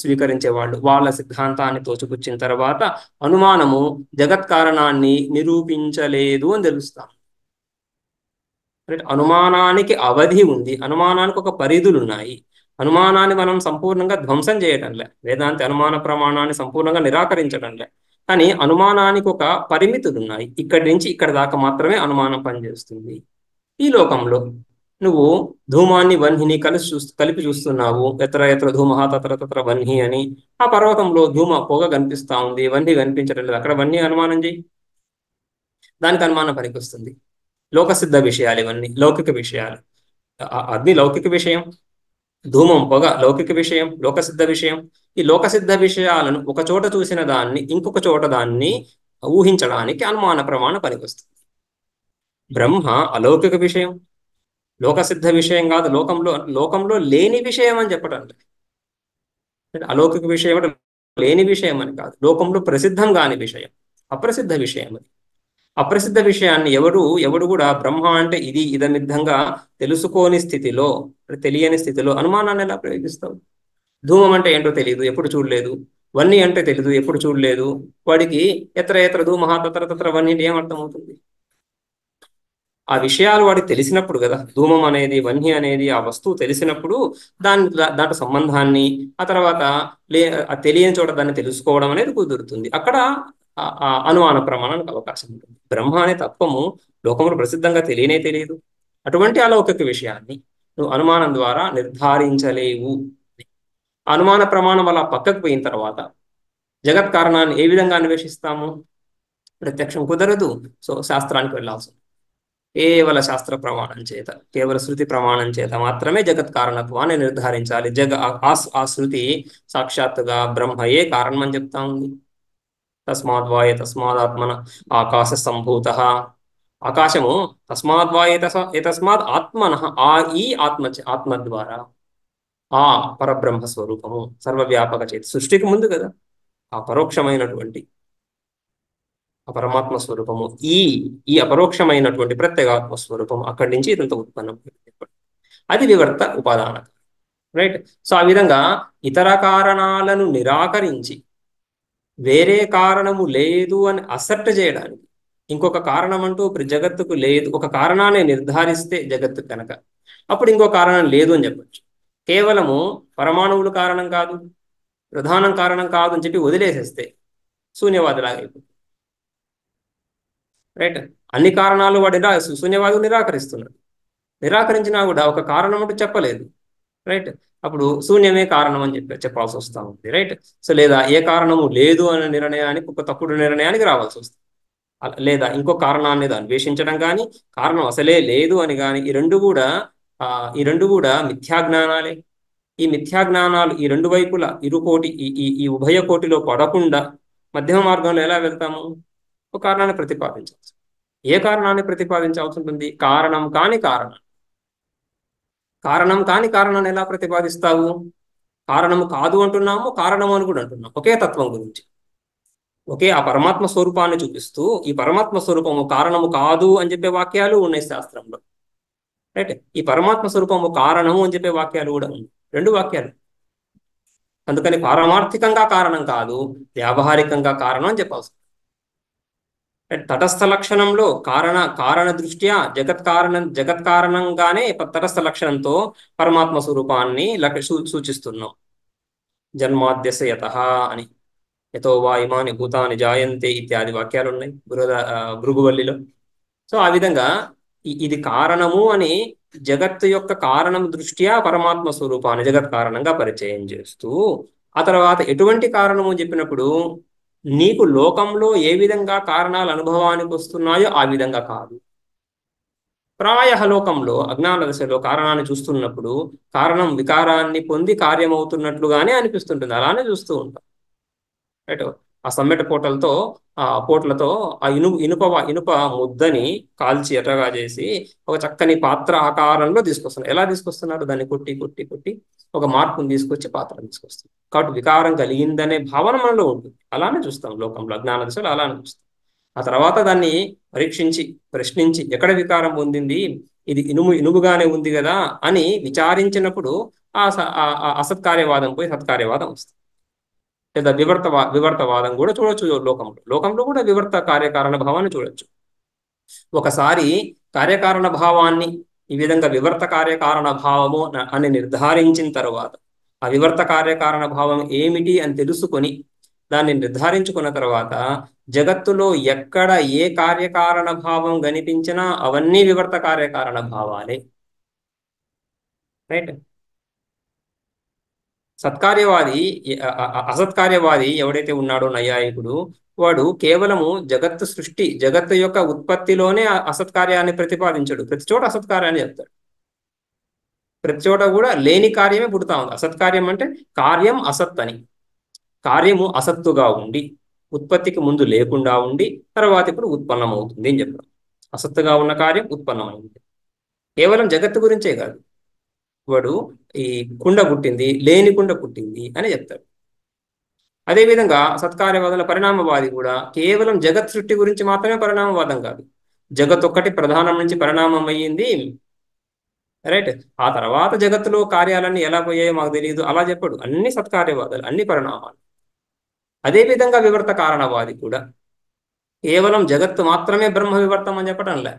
స్వీకరించే వాళ్ళు వాళ్ళ సిద్ధాంతాన్ని తోచిపుచ్చిన తర్వాత అనుమానము జగత్ కారణాన్ని నిరూపించలేదు అని తెలుస్తాం, రైట్. అనుమానానికి అవధి ఉంది, అనుమానానికి ఒక పరిధులు ఉన్నాయి. అనుమానాన్ని మనం సంపూర్ణంగా ధ్వంసం చేయటంలే, వేదాంతి అనుమాన ప్రమాణాన్ని సంపూర్ణంగా నిరాకరించడంలే, కానీ అనుమానానికి ఒక పరిమితులు ఉన్నాయి. ఇక్కడి నుంచి ఇక్కడ దాకా మాత్రమే అనుమానం పనిచేస్తుంది ఈ లోకంలో. నువ్వు ధూమాన్ని వన్హిని కలిపి చూస్తున్నావు. ఎత్ర ఎత్ర ధూమః తత్ర తత్ర వన్హి అని. ఆ పర్వతంలో ధూమ పొగ కనిపిస్తా ఉంది, వన్హి కనిపించడం లేదు. అక్కడ వన్హి అనుమానం చేయి, దానికి అనుమానం పనికొస్తుంది. లోకసిద్ధ విషయాలు ఇవన్నీ, లౌకిక విషయాలు. అగ్ని లౌకిక విషయం, ధూమం పొగ లౌకిక విషయం, లోకసిద్ధ విషయం. ఈ లోకసిద్ధ విషయాలను ఒక చోట చూసిన దాన్ని ఇంకొక చోట దాన్ని ఊహించడానికి అనుమాన ప్రమాణ పనికొస్తుంది. బ్రహ్మ అలౌకిక విషయం, లోకసిద్ధ విషయం కాదు, లోకంలో లేని విషయం అని చెప్పడం. అలౌకిక విషయం అంటే లేని విషయం అని కాదు, లోకంలో ప్రసిద్ధం కాని విషయం, అప్రసిద్ధ విషయం అది. అప్రసిద్ధ విషయాన్ని ఎవడు కూడా బ్రహ్మ అంటే ఇది ఇదమిద్ధంగా తెలుసుకోని స్థితిలో, తెలియని స్థితిలో అనుమానాన్ని ఎలా ప్రయోగిస్తావు? ధూమం అంటే ఏంటో తెలియదు, ఎప్పుడు చూడలేదు. వన్ని అంటే తెలియదు, ఎప్పుడు చూడలేదు. వాడికి ఎత్ర ఎత్ర ధూమః తత్ర తత్ర వన్ని ఏమర్థం అవుతుంది? ఆ విషయాలు వాడికి తెలిసినప్పుడు కదా, ధూమం అనేది వన్హి అనేది ఆ వస్తువు తెలిసినప్పుడు దాంట్లో సంబంధాన్ని, ఆ తర్వాత ఆ తెలియని చోట దాన్ని తెలుసుకోవడం అనేది కుదురుతుంది. అక్కడ ఆ అనుమాన ప్రమాణానికి అవకాశం ఉంటుంది. బ్రహ్మ అనే తత్వము లోకంలో ప్రసిద్ధంగా తెలియదు. అటువంటి అలౌకిక విషయాన్ని నువ్వు అనుమానం ద్వారా నిర్ధారించలేవు. అనుమాన ప్రమాణం అలా పక్కకు పోయిన తర్వాత జగత్ కారణాన్ని ఏ విధంగా అన్వేషిస్తాము? ప్రత్యక్షం కుదరదు. సో శాస్త్రానికి వెళ్ళాల్సి ఉంటుంది. కేవల శాస్త్ర ప్రమాణం చేత, కేవల శృతి ప్రమాణం చేత మాత్రమే జగత్ కారణత్వాన్ని నిర్ధారించాలి. ఆ శృతి సాక్షాత్తుగా బ్రహ్మయే కారణం అని చెప్తా ఉంది. తస్మాద్వాయ తస్మాదాత్మన ఆకాశ సంభూత. ఆకాశము తస్మాద్వాయ తస్మాత్ ఆత్మన, ఆ ఈ ఆత్మ ద్వారా ఆ పరబ్రహ్మ స్వరూపము సర్వవ్యాపక చేతి సృష్టికి ముందు కదా, ఆ పరోక్షమైనటువంటి ఆ పరమాత్మ స్వరూపము, ఈ ఈ అపరోక్షమైనటువంటి ప్రత్యేగాత్మ స్వరూపము, అక్కడి నుంచి ఇదంతా ఉత్పన్నం. అది వివర్త ఉపాదాన. రైట్. సో ఆ విధంగా ఇతర కారణాలను నిరాకరించి వేరే కారణము లేదు అని అసెప్ట్ చేయడానికి, ఇంకొక కారణం అంటూ జగత్తుకు లేదు, ఒక కారణాన్ని నిర్ధారిస్తే జగత్తు కనుక అప్పుడు ఇంకో కారణం లేదు అని చెప్పచ్చు. కేవలము పరమాణువులు కారణం కాదు, ప్రధానం కారణం కాదు అని చెప్పి వదిలేసేస్తే శూన్యవాదిలాగా అయిపోతుంది. రైట్. అన్ని కారణాలు వాడు శూన్యవాదులు నిరాకరిస్తున్నాడు. నిరాకరించినా కూడా ఒక కారణం అంటూ చెప్పలేదు. రైట్. అప్పుడు శూన్యమే కారణం అని చెప్పాల్సి వస్తూ ఉంది. రైట్. సో లేదా ఏ కారణము లేదు అనే నిర్ణయానికి, ఒక తప్పుడు నిర్ణయానికి రావాల్సి వస్తుంది. లేదా ఇంకో కారణాన్ని అన్వేషించడం కానీ, కారణం అసలే లేదు అని కానీ, ఈ రెండు కూడా మిథ్యాజ్ఞానాలే. ఈ మిథ్యాజ్ఞానాలు ఈ రెండు వైపులా ఇరుకోటి, ఈ ఉభయ కోటిలో పడకుండా మధ్యమ మార్గంలో ఎలా వెళ్తాము? ఒక కారణాన్ని ప్రతిపాదించాల్సి. ఏ కారణాన్ని ప్రతిపాదించాల్సి ఉంటుంది? కారణం కాని కారణాన్ని ఎలా ప్రతిపాదిస్తావు? కారణము కాదు అంటున్నాము, కారణము అని కూడా అంటున్నాం. ఒకే తత్వం గురించి, ఒకే ఆ పరమాత్మ స్వరూపాన్ని చూపిస్తూ ఈ పరమాత్మ స్వరూపము కారణము కాదు అని చెప్పే వాక్యాలు ఉన్నాయి శాస్త్రంలో. రైట్. ఈ పరమాత్మ స్వరూపము కారణము అని చెప్పే వాక్యాలు కూడా ఉన్నాయి, రెండు వాక్యాలు. అందుకని పారమార్థికంగా కారణం కాదు, వ్యావహారికంగా కారణం అని చెప్పాల్సి. తటస్థ లక్షణంలో కారణ దృష్ట్యా జగత్ కారణంగానే తటస్థ లక్షణంతో పరమాత్మ స్వరూపాన్ని సూచిస్తున్నాం. జన్మాద్యస యతః అని, యతో వా ఇమాని భూతాని జాయంతే ఇత్యాది వాక్యాలు ఉన్నాయి భృగువల్లిలో. సో ఆ విధంగా ఇది కారణము అని జగత్తు యొక్క కారణం దృష్ట్యా పరమాత్మ స్వరూపాన్ని జగత్ కారణంగా పరిచయం చేస్తూ, ఆ తర్వాత ఎటువంటి కారణము చెప్పినప్పుడు నీకు లోకంలో ఏ విధంగా కారణాలు అనుభవానికి వస్తున్నాయో ఆ విధంగా కాదు. ప్రాయ లోకంలో అజ్ఞాన దశలో కారణాన్ని చూస్తున్నప్పుడు కారణం వికారాన్ని పొంది కార్యమవుతున్నట్లుగానే అనిపిస్తుంటుంది, అలానే చూస్తూ ఉంటాం. రైట్. ఆ సమ్మెట పోట్లతో ఆ ఇనుప ముద్దని కాల్చి ఎర్రగా చేసి ఒక చక్కని పాత్ర ఆకారంలో తీసుకొస్తున్నారు. ఎలా తీసుకొస్తున్నారు? దాన్ని కొట్టి కొట్టి కొట్టి ఒక మార్పుని తీసుకొచ్చి పాత్రను తీసుకొస్తారు. కాబట్టి వికారం కలిగిందనే భావన మనలో ఉంటుంది. అలానే చూస్తాం లోకంలో, అజ్ఞాన దశలో అలానే చూస్తాం. ఆ తర్వాత దాన్ని పరీక్షించి ప్రశ్నించి ఎక్కడ వికారం పొందింది, ఇది ఇనుముగానే ఉంది కదా అని విచారించినప్పుడు ఆ అసత్కార్యవాదం పోయి సత్కార్యవాదం వస్తుంది. లేదా వివర్తవాదం కూడా చూడొచ్చు లోకంలో కూడా వివర్త కార్యకారణ భావాన్ని చూడొచ్చు. ఒకసారి కార్యకారణ భావాన్ని ఈ విధంగా వివర్త కార్యకారణ భావము అని నిర్ధారించిన తర్వాత ఆ వివర్త కార్యకారణ భావం ఏమిటి అని తెలుసుకొని దాన్ని నిర్ధారించుకున్న తర్వాత జగత్తులో ఎక్కడ ఏ కార్యకారణ భావం కనిపించినా అవన్నీ వివర్త కార్యకారణ భావాలే. రైట్. సత్కార్యవాది అసత్కార్యవాది ఎవడైతే ఉన్నాడో నైయాయికుడు, వాడు కేవలము జగత్తు సృష్టి, జగత్తు యొక్క ఉత్పత్తిలోనే అసత్కార్యాన్ని ప్రతిపాదించడు. ప్రతి చోట అసత్కార్యాన్ని చెప్తాడు. ప్రతి చోట కూడా లేని కార్యమే పుడతా ఉంది. అసత్కార్యం అంటే కార్యం అసత్ అని. కార్యము అసత్తుగా ఉండి, ఉత్పత్తికి ముందు లేకుండా ఉండి, తర్వాత ఇప్పుడు ఉత్పన్నమవుతుంది అని చెప్పడం. అసత్తుగా ఉన్న కార్యం ఉత్పన్నమైంది. కేవలం జగత్తు గురించే కాదు, వాడు ఈ కుండ పుట్టింది, లేని కుండ పుట్టింది అని చెప్తాడు. అదేవిధంగా సత్కార్యవాదుల పరిణామవాది కూడా కేవలం జగత్ సృష్టి గురించి మాత్రమే పరిణామవాదం కాదు. జగత్ ఒక్కటి ప్రధానం నుంచి పరిణామం అయ్యింది, రైట్, ఆ తర్వాత జగత్తులో కార్యాలన్నీ ఎలా పోయాయో మాకు తెలియదు అలా చెప్పాడు. అన్ని సత్కార్యవాదాలు, అన్ని పరిణామాలు. అదేవిధంగా వివర్త కారణవాది కూడా కేవలం జగత్తు మాత్రమే బ్రహ్మ వివర్తం అని చెప్పడంలే.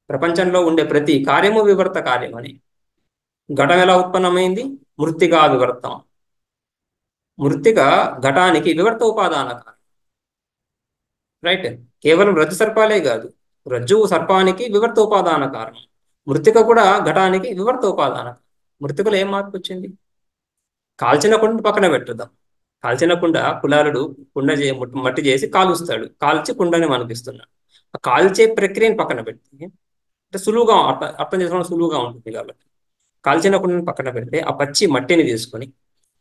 ప్రపంచంలో ఉండే ప్రతి కార్యము వివర్త కార్యం అని. ఘటం ఎలా ఉత్పన్నమైంది? మృత్తికా వివర్తం. మృత్తిక ఘటానికి వివర్త ఉపాదాన కారణం. రైట్. కేవలం రజ్జు సర్పాలే కాదు, రజ్జువు సర్పానికి వివర్త ఉపాదాన కారణం. మృత్తిక కూడా ఘటానికి వివర్త ఉపాదాన. మృత్తికలో ఏం మార్పు వచ్చింది? కాల్చిన కుండ పక్కన పెట్టుదాం. కాల్చిన కుండ కులాలుడు మట్టి చేసి కాలుస్తాడు, కాల్చి కుండని మనకిస్తున్నాడు. ఆ కాల్చే ప్రక్రియను పక్కన పెడితే, అంటే సులువుగా అర్థం చేసుకోవడం సులువుగా ఉంటుంది కాబట్టి, కాల్చిన కుండని పక్కన పెడితే ఆ పచ్చి మట్టిని తీసుకొని,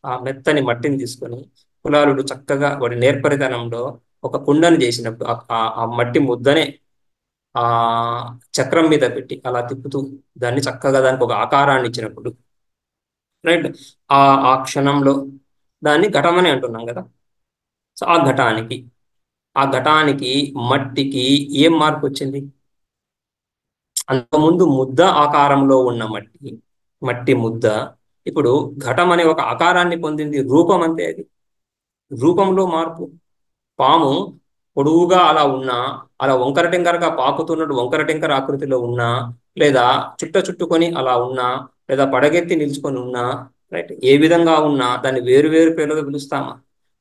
ఆ మెత్తని మట్టిని తీసుకొని కులాలుడు చక్కగా వాడి నేర్పరితనంలో ఒక కుండని చేసినప్పుడు ఆ మట్టి ముద్దనే ఆ చక్రం మీద పెట్టి అలా తిప్పుతూ దాన్ని చక్కగా దానికి ఒక ఆకారాన్ని ఇచ్చినప్పుడు, రైట్, ఆ ఆ క్షణంలో దాన్ని ఘటమని అంటున్నాం కదా. సో ఆ ఘటానికి మట్టికి ఏం మార్పు వచ్చింది? అంతకుముందు ముద్ద ఆకారంలో ఉన్న మట్టి ముద్ద ఇప్పుడు ఘటం అనే ఒక ఆకారాన్ని పొందింది. రూపం అంతే, అది రూపంలో మార్పు. పాము పొడువుగా అలా ఉన్నా, అలా వంకర టెంకరగా పాకుతున్నట్టు వంకర టెంకర ఆకృతిలో ఉన్నా, లేదా చుట్టుకొని అలా ఉన్నా, లేదా పడగెత్తి నిల్చుకొని ఉన్నా, రైట్, ఏ విధంగా ఉన్నా దాన్ని వేరు వేరు పేర్లుగా పిలుస్తామా?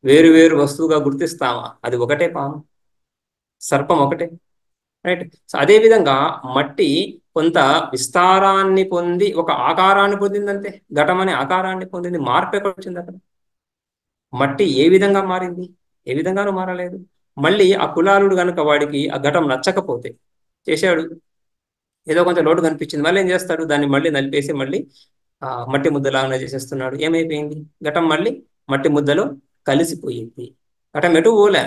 వేరు వేరు వస్తువుగా గుర్తిస్తామా? అది ఒకటే పాము, సర్పం ఒకటే, రైట్. సో అదే విధంగా మట్టి కొంత విస్తారాన్ని పొంది ఒక ఆకారాన్ని పొందిందంటే, ఘటం అనే ఆకారాన్ని పొందింది. మార్పు ఎక్కడ వచ్చింది అక్కడ? మట్టి ఏ విధంగా మారింది? ఏ విధంగానూ మారలేదు. మళ్ళీ ఆ కులాలుడు కనుక వాడికి ఆ ఘటం నచ్చకపోతే చేశాడు, ఏదో కొంచెం లోటు కనిపించింది, మళ్ళీ ఏం చేస్తాడు? దాన్ని మళ్ళీ నలిపేసి మళ్ళీ మట్టి ముద్దలాగా చేసేస్తున్నాడు. ఏమైపోయింది? ఘటం మళ్ళీ మట్టి ముద్దలో కలిసిపోయింది. ఘటం ఎటు పోలే,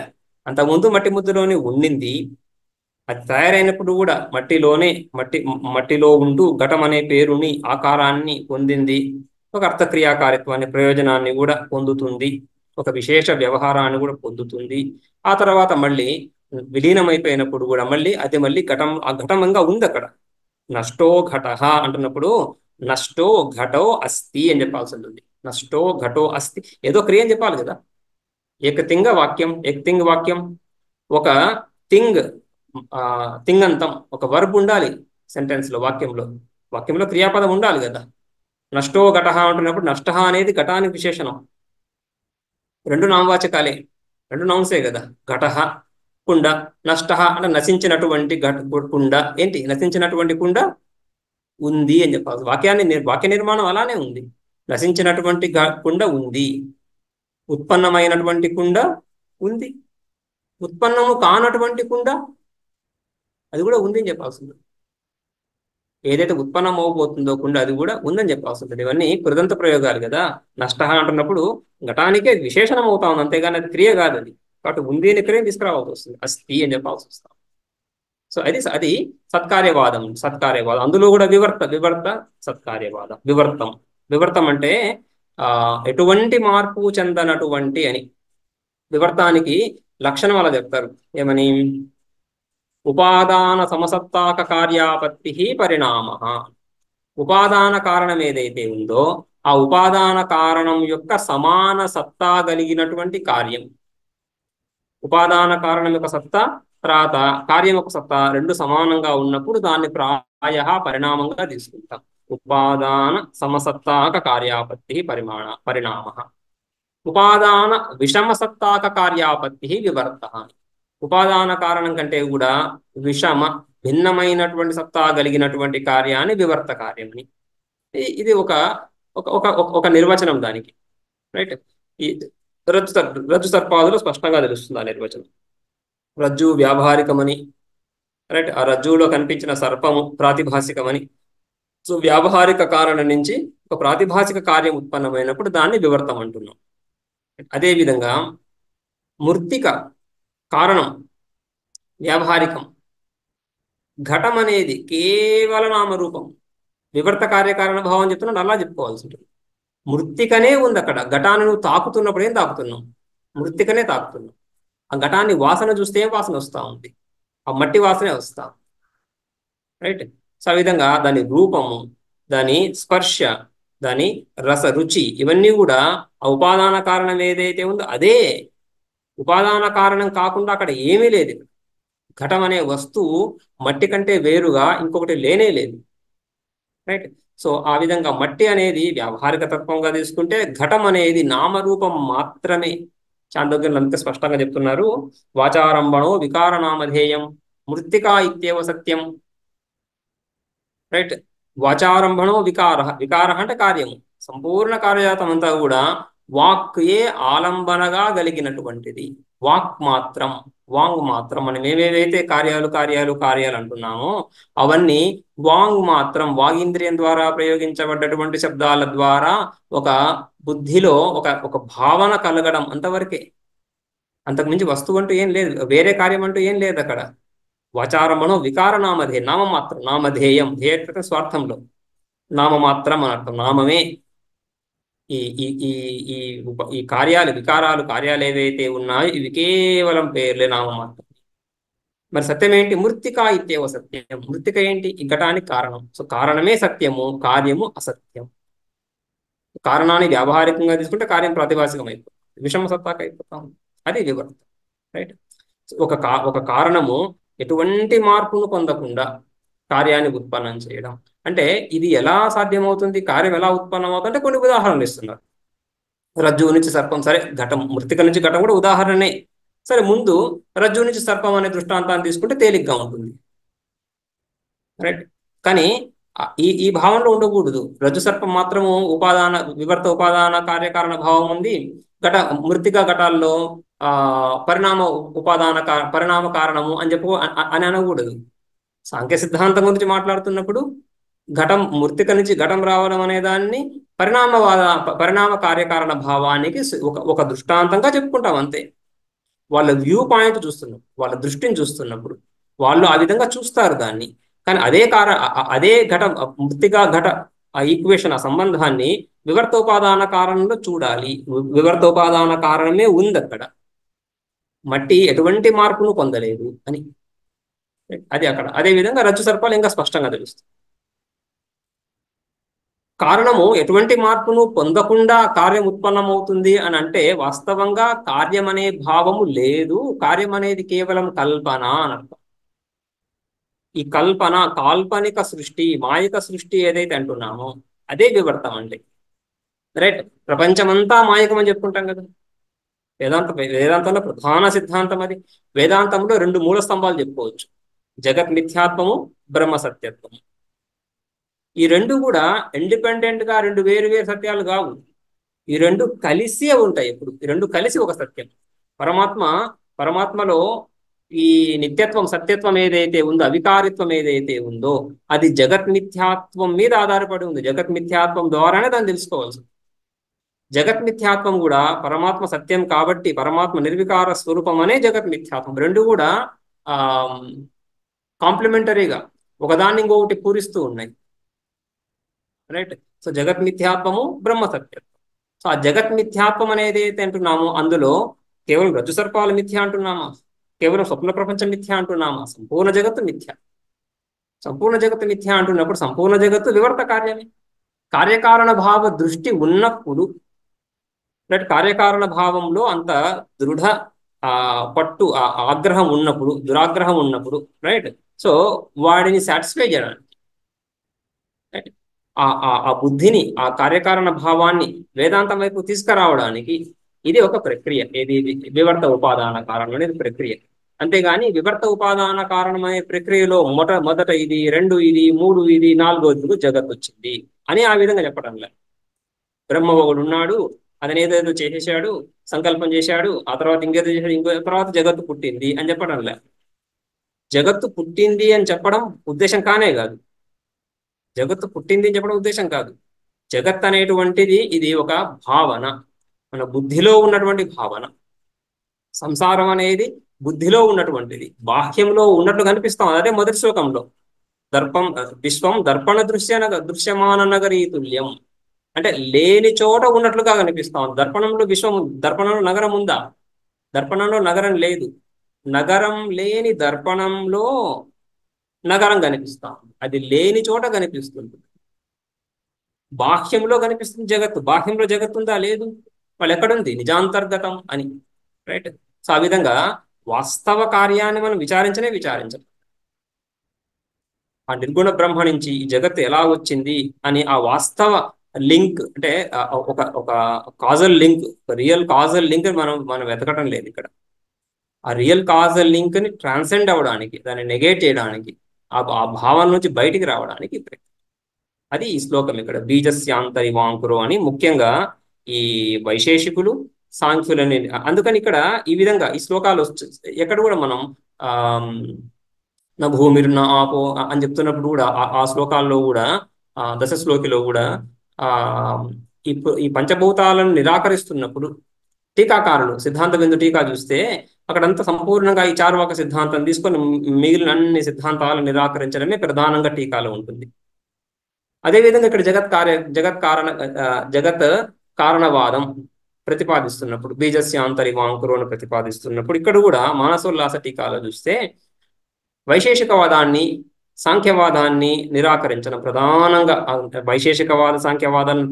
అంతకుముందు మట్టి ముద్దలోనే ఉండింది. అది తయారైనప్పుడు కూడా మట్టిలో ఉంటూ ఘటం అనే పేరుని, ఆకారాన్ని పొందింది. ఒక అర్థక్రియాకారిత్వాన్ని, ప్రయోజనాన్ని కూడా పొందుతుంది. ఒక విశేష వ్యవహారాన్ని కూడా పొందుతుంది. ఆ తర్వాత మళ్ళీ విలీనమైపోయినప్పుడు కూడా మళ్ళీ మళ్ళీ ఆ ఘటంగా ఉంది అక్కడ. నష్టో ఘట అంటున్నప్పుడు నష్టో ఘటో అస్తి అని చెప్పాల్సి ఉంటుంది. నష్టో ఘటో అస్తి, ఏదో క్రియ అని చెప్పాలి కదా. ఏకతింగ వాక్యం, ఒక థింగ్, తింగంతం, ఒక వర్బ్ ఉండాలి సెంటెన్స్లో, వాక్యంలో క్రియాపదం ఉండాలి కదా. నష్టో ఘట అంటున్నప్పుడు నష్ట అనేది ఘటానికి విశేషణం. రెండు నామవాచకాలే, రెండు నౌన్సే కదా. ఘట, కుండ. నష్ట అంటే నశించినటువంటి కుండ. ఏంటి? నశించినటువంటి కుండ ఉంది అని చెప్పాలి. వాక్య నిర్మాణం అలానే ఉంది. నశించినటువంటి కుండ ఉంది, ఉత్పన్నమైనటువంటి కుండ ఉంది, ఉత్పన్నము కానటువంటి కుండ అది కూడా ఉంది అని చెప్పాల్సి ఉంటుంది. ఏదైతే ఉత్పన్నం అవబోతుందో కుండ అది కూడా ఉందని చెప్పాల్సి ఉంటుంది. ఇవన్నీ కృదంత ప్రయోగాలు కదా. నష్ట అంటున్నప్పుడు ఘటానికే విశేషణం అవుతా ఉంది, అంతేగాని అది క్రియ కాదు. అది కాబట్టి ఉంది అని క్రియ తీసుకురావాల్సి వస్తుంది, అస్థి అని చెప్పాల్సి వస్తాం. సో అది సత్కార్యవాదం. అందులో కూడా వివర్త సత్కార్యవాదం. వివర్తం అంటే ఎటువంటి మార్పు చెందనటువంటి అని. వివర్తానికి లక్షణం అలా చెప్తారు, ఏమని? ఉపాదాన సమసత్తాక కార్యాపత్తి పరిణామ. ఉపాదాన కారణం ఏదైతే ఉందో ఆ ఉపాదాన కారణం యొక్క సమాన సత్తా కలిగినటువంటి కార్యం. ఉపాదాన కారణం యొక్క సత్తా, తర్వాత కార్యం యొక్క సత్తా రెండు సమానంగా ఉన్నప్పుడు దాన్ని ప్రాయ పరిణామంగా తీసుకుంటాం. ఉపాదాన సమసత్తాక కార్యాపత్తి పరిణామ. ఉపాదాన విషమసత్తాక కార్యాపత్తి వివర్త. ఉపాదాన కారణం కంటే కూడా భిన్నమైనటువంటి సత్తా కలిగినటువంటి కార్యాన్ని వివర్త కార్యమని. ఇది ఒక ఒక ఒక ఒక నిర్వచనం దానికి, రైట్. ఈ రజ్జు సర్పాదులు స్పష్టంగా తెలుస్తుంది ఆ నిర్వచనం. రజ్జు వ్యావహారికమని, రైట్. ఆ రజ్జువులో కనిపించిన సర్పము ప్రాతిభాసికమని. సో వ్యావహారిక కారణం నుంచి ఒక ప్రాతిభాసిక కార్యం ఉత్పన్నమైనప్పుడు దాన్ని వివర్తం అంటున్నాం. అదేవిధంగా మృత్తిక కారణం వ్యావహారికం, ఘటం అనేది కేవల నామరూపం. వివర్త కార్యకారణ భావం చెప్తున్నాడు, అలా చెప్పుకోవాల్సి ఉంటుంది. మృత్తికనే ఉంది అక్కడ. ఘటాన్ని నువ్వు తాకుతున్నప్పుడు ఏం తాకుతున్నావు? మృత్తికనే తాకుతున్నావు. ఆ ఘటాన్ని వాసన చూస్తే ఏం వాసన వస్తూ ఉంది? ఆ మట్టి వాసనే వస్తా, రైట్. సో ఆ విధంగా దాని రూపము, దాని స్పర్శ, దాని రస రుచి, ఇవన్నీ కూడా ఆ ఉపాదాన కారణం ఏదైతే ఉందో అదే. ఉపాదాన కారణం కాకుండా అక్కడ ఏమీ లేదు. ఘటం అనే వస్తువు మట్టి కంటే వేరుగా ఇంకొకటి లేనే లేదు, రైట్. సో ఆ విధంగా మట్టి అనేది వ్యావహారిక తత్వంగా తీసుకుంటే, ఘటం అనేది నామరూపం మాత్రమే. చాందోగ్యులు అంత స్పష్టంగా చెప్తున్నారు. వాచారంభణో వికార నామధేయం మృత్తికా ఇత్యేవ సత్యం, రైట్. వాచారంభణో వికార, వికార అంటే కార్యము. సంపూర్ణ కార్యజాతం అంతా కూడా వాక్యే ఆలంబనగా కలిగినటువంటిది. వాక్ మాత్రం, వాంగ్ మాత్రం మనం ఏవేవైతే కార్యాలు కార్యాలు కార్యాలు అంటున్నామో అవన్నీ వాంగ్ మాత్రం, వాగింద్రియం ద్వారా ప్రయోగించబడ్డటువంటి శబ్దాల ద్వారా ఒక బుద్ధిలో ఒక ఒక భావన కలగడం అంతవరకే. అంతకుమించి వస్తువు అంటూ ఏం లేదు, వేరే కార్యం అంటూ ఏం లేదు అక్కడ. వాచారమనో వికార నామధేయం, నామమాత్రం, నామధేయం, ధ్యేయ స్వార్థంలో నామమాత్రం అని అర్థం. నామమే ఈ ఈ ఈ ఈ ఈ కార్యాలు, వికారాలు, కార్యాలు ఏవైతే ఉన్నాయో ఇవి కేవలం పేర్లే, నామమాత్రం. మరి సత్యం ఏంటి? మృత్తికా ఇత్యేవ సత్యం. మృత్తిక ఏంటి? ఈ ఘటానికి కారణం. సో కారణమే సత్యము, కార్యము అసత్యం. కారణాన్ని వ్యావహారికంగా తీసుకుంటే కార్యం ప్రాతిభాసికం అయిపోతుంది, విషమ సత్తాక అయిపోతాం. అది వివర్తం, రైట్. ఒక కారణము ఎటువంటి మార్పును పొందకుండా కార్యాన్ని ఉత్పన్నం చేయడం అంటే ఇది ఎలా సాధ్యమవుతుంది? కార్యం ఎలా ఉత్పన్నం అవుతుంది అంటే కొన్ని ఉదాహరణలు ఇస్తున్నారు. రజ్జువు నుంచి సర్పం, సరే ఘటం, మృతిక నుంచి ఘటం కూడా ఉదాహరణే. సరే ముందు రజ్జువు నుంచి సర్పం అనే దృష్టాంతాన్ని తీసుకుంటే తేలిగ్గా ఉంటుంది, రైట్. కానీ ఈ ఈ భావనలో ఉండకూడదు. రజ్జు సర్పం మాత్రము ఉపాదాన, వివర్త ఉపాదాన కార్యకారణ భావం ఉంది. మృతిక ఘటాల్లో పరిణామ ఉపాదాన పరిణామ కారణము అని అని అనకూడదు. సాంఖ్య సిద్ధాంతం గురించి మాట్లాడుతున్నప్పుడు ఘటం, మృతిక నుంచి ఘటం రావడం అనే దాన్ని పరిణామ కార్యకారణ భావానికి ఒక దృష్టాంతంగా చెప్పుకుంటాం అంతే. వాళ్ళ వ్యూ పాయింట్ చూస్తున్నప్పుడు, వాళ్ళ దృష్టిని చూస్తున్నప్పుడు వాళ్ళు ఆ విధంగా చూస్తారు దాన్ని. కానీ అదే ఘటం, మృతిగా ఘట, ఆ ఈక్వేషన్, ఆ సంబంధాన్ని వివర్తోపాదాన కారణంలో చూడాలి. వివర్తోపాదాన కారణమే ఉంది అక్కడ, మట్టి ఎటువంటి మార్పును పొందలేదు అని. అది అక్కడ. అదే విధంగా రజ్జు సర్పాలు ఇంకా స్పష్టంగా తెలుస్తుంది. కారణము ఎటువంటి మార్పును పొందకుండా కార్యం ఉత్పన్నమవుతుంది అని అంటే వాస్తవంగా కార్యం అనే భావము లేదు. కార్యం అనేది కేవలం కల్పన అని అర్థం. ఈ కల్పన, కాల్పనిక సృష్టి, మాయిక సృష్టి ఏదైతే అంటున్నామో అదే వివర్తం అండి, రైట్. ప్రపంచమంతా మాయకం అని చెప్పుకుంటాం కదా. వేదాంతంలో ప్రధాన సిద్ధాంతం అది. వేదాంతంలో రెండు మూల స్తంభాలు చెప్పుకోవచ్చు: జగత్ మిథ్యాత్వము, బ్రహ్మ సత్యత్వము. ఈ రెండు కూడా ఇండిపెండెంట్ గా రెండు వేరు వేరు సత్యాలు కావు. ఈ రెండు కలిసే ఉంటాయి. ఇప్పుడు ఈ రెండు కలిసి ఒక సత్యం. పరమాత్మలో ఈ నిత్యత్వం, సత్యత్వం ఏదైతే ఉందో, అవికారిత్వం ఏదైతే ఉందో అది జగత్ మిథ్యాత్వం మీద ఆధారపడి ఉంది. జగత్ మిథ్యాత్వం ద్వారానే దాన్ని తెలుసుకోవాల్సి. జగత్ మిథ్యాత్వం కూడా పరమాత్మ సత్యం కాబట్టి పరమాత్మ నిర్వికార స్వరూపం అనే జగత్ మిథ్యాత్వం. రెండు కూడా కాంప్లిమెంటరీగా ఒకదాన్ని ఇంకొకటి పూరిస్తూ ఉన్నాయి, రైట్. సో జగత్ మిథ్యాత్వము, బ్రహ్మ సత్యత్వం. సో ఆ జగత్ మిథ్యాత్వం అనేది ఏదైతే అంటున్నామో అందులో కేవలం రజ్జు సర్పాలు మిథ్య అంటున్నామా? కేవలం స్వప్న ప్రపంచం మిథ్య అంటున్నామా? సంపూర్ణ జగత్తు మిథ్య. సంపూర్ణ జగత్తు మిథ్య అంటున్నప్పుడు సంపూర్ణ జగత్తు వివర్త కార్యమే. కార్యకారణ భావ దృష్టి ఉన్నప్పుడు, రైట్, కార్యకారణ భావంలో అంత దృఢ పట్టు, ఆగ్రహం ఉన్నప్పుడు, దురాగ్రహం ఉన్నప్పుడు, రైట్. సో వాడిని సాటిస్ఫై చేయడానికి, రైట్, ఆ బుద్ధిని, ఆ కార్యకారణ భావాన్ని వేదాంతం వైపు తీసుకురావడానికి ఇది ఒక ప్రక్రియ. ఏది? వివర్త ఉపాదాన కారణం అనేది ప్రక్రియ. అంతేగాని వివర్త ఉపాదాన కారణం అనే ప్రక్రియలో మొదట ఇది, రెండు ఇది, మూడు ఇది, నాలుగోది జగత్ వచ్చింది అని ఆ విధంగా చెప్పడంలే. బ్రహ్మ ఒకడు ఉన్నాడు, అతను ఏదేదో చేసేసాడు, సంకల్పం చేశాడు, ఆ తర్వాత ఇంకేదో చేశాడు, ఇంకో తర్వాత జగత్తు పుట్టింది అని చెప్పడంలే. జగత్తు పుట్టింది అని చెప్పడం ఉద్దేశం కానే కాదు. జగత్తు పుట్టింది అని చెప్పడం ఉద్దేశం కాదు. జగత్ అనేటువంటిది ఇది ఒక భావన, మన బుద్ధిలో ఉన్నటువంటి భావన. సంసారం అనేది బుద్ధిలో ఉన్నటువంటిది, బాహ్యంలో ఉన్నట్లు కనిపిస్తాం. అదే మొదటి శ్లోకంలో దర్పం విశ్వం దర్పణ దృశ్యమాన నగరీ తుల్యం అంటే లేని చోట ఉన్నట్లుగా కనిపిస్తాం. దర్పణంలో విశ్వం, దర్పణంలో నగరం ఉందా? దర్పణంలో నగరం లేదు. నగరం లేని దర్పణంలో నగరం కనిపిస్తాం. అది లేని చోట కనిపిస్తుంది. బాహ్యంలో కనిపిస్తుంది జగత్తు, బాహ్యంలో జగత్తు ఉందా? లేదు. వాళ్ళు ఎక్కడుంది? నిజాంతర్గతం అని. రైట్. సో ఆ విధంగా వాస్తవ కార్యాన్ని మనం విచారించం. ఆ నిర్గుణ బ్రహ్మ నుంచి ఈ జగత్తు ఎలా వచ్చింది అని ఆ వాస్తవ లింక్, అంటే ఒక ఒక Kajal link, real Kajal link మనం మనం వెతకటం లేదు ఇక్కడ. ఆ రియల్ కాజల్ లింక్ ని ట్రాన్సెండ్ అవ్వడానికి, దాన్ని నెగేట్ చేయడానికి, ఆ భావం నుంచి బయటికి రావడానికి అది ఈ శ్లోకం. ఇక్కడ బీజస్యాంతరి వాంకురో అని ముఖ్యంగా ఈ వైశేషికులు, సాంఖ్యులని, అందుకని ఇక్కడ ఈ విధంగా ఈ శ్లోకాలు ఎక్కడ కూడా మనం ఆ నా భూమిర్ నా ఆపో అని చెప్తున్నప్పుడు కూడా ఆ శ్లోకాల్లో కూడా, దశ శ్లోకిలో కూడా ఆ ఈ పంచభూతాలను నిరాకరిస్తున్నప్పుడు టీకాకారులు సిద్ధాంత బిందు టీకా చూస్తే అక్కడంతా సంపూర్ణంగా ఈ చార్వాక సిద్ధాంతం తీసుకొని మిగిలిన అన్ని సిద్ధాంతాలను నిరాకరించడమే ప్రధానంగా టీకాలో ఉంటుంది. అదేవిధంగా ఇక్కడ జగత్ కారణవాదం ప్రతిపాదిస్తున్నప్పుడు, బీజస్యాంతరి వాంకురోను ప్రతిపాదిస్తున్నప్పుడు ఇక్కడ కూడా మానసోల్లాస టీకాలో చూస్తే వైశేషికవాదాన్ని, సాంఖ్యవాదాన్ని నిరాకరించడం ప్రధానంగా. వైశేషికవాద సాంఖ్యవాదాలను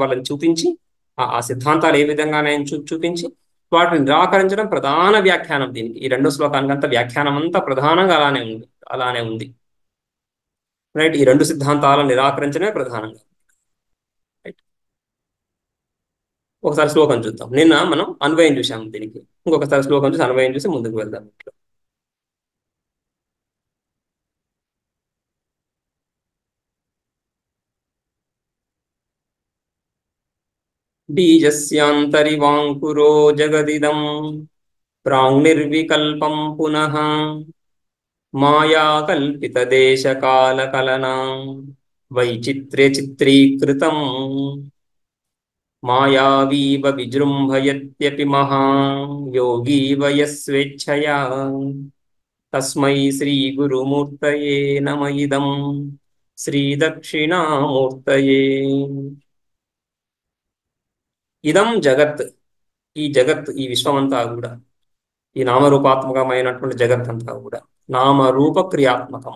వాళ్ళని చూపించి ఆ సిద్ధాంతాలు ఏ విధంగానే చూపించి వాటిని నిరాకరించడం ప్రధాన వ్యాఖ్యానం దీనికి. ఈ రెండు శ్లోకానికంతా వ్యాఖ్యానం అంతా ప్రధానంగా అలానే ఉంది. రైట్. ఈ రెండు సిద్ధాంతాలను నిరాకరించడమే ప్రధానంగా. రైట్. ఒకసారి శ్లోకం చూద్దాం. నిన్న మనం అన్వయం చూసాము దీనికి, ఇంకొకసారి శ్లోకం చూసి అన్వయం చూసి ముందుకు వెళ్దాం. బీజస్యాంతరివాంకురో జగదిదం ప్రాంగ్నిర్వికల్పం పునః మాయాకల్పితదేశకాలకలనా వైచిత్ర్య చిత్రీకృతం మాయావీవ విజృంభయత్యపి మహా యోగీవ యస్వేచ్ఛయా తస్మై శ్రీ గురుమూర్తయే నమ ఇదం శ్రీ దక్షిణామూర్తయే. ఇదం జగత్, ఈ జగత్, ఈ విశ్వమంతా కూడా, ఈ నామరూపాత్మకమైనటువంటి జగత్ అంతా కూడా నామరూప క్రియాత్మకం.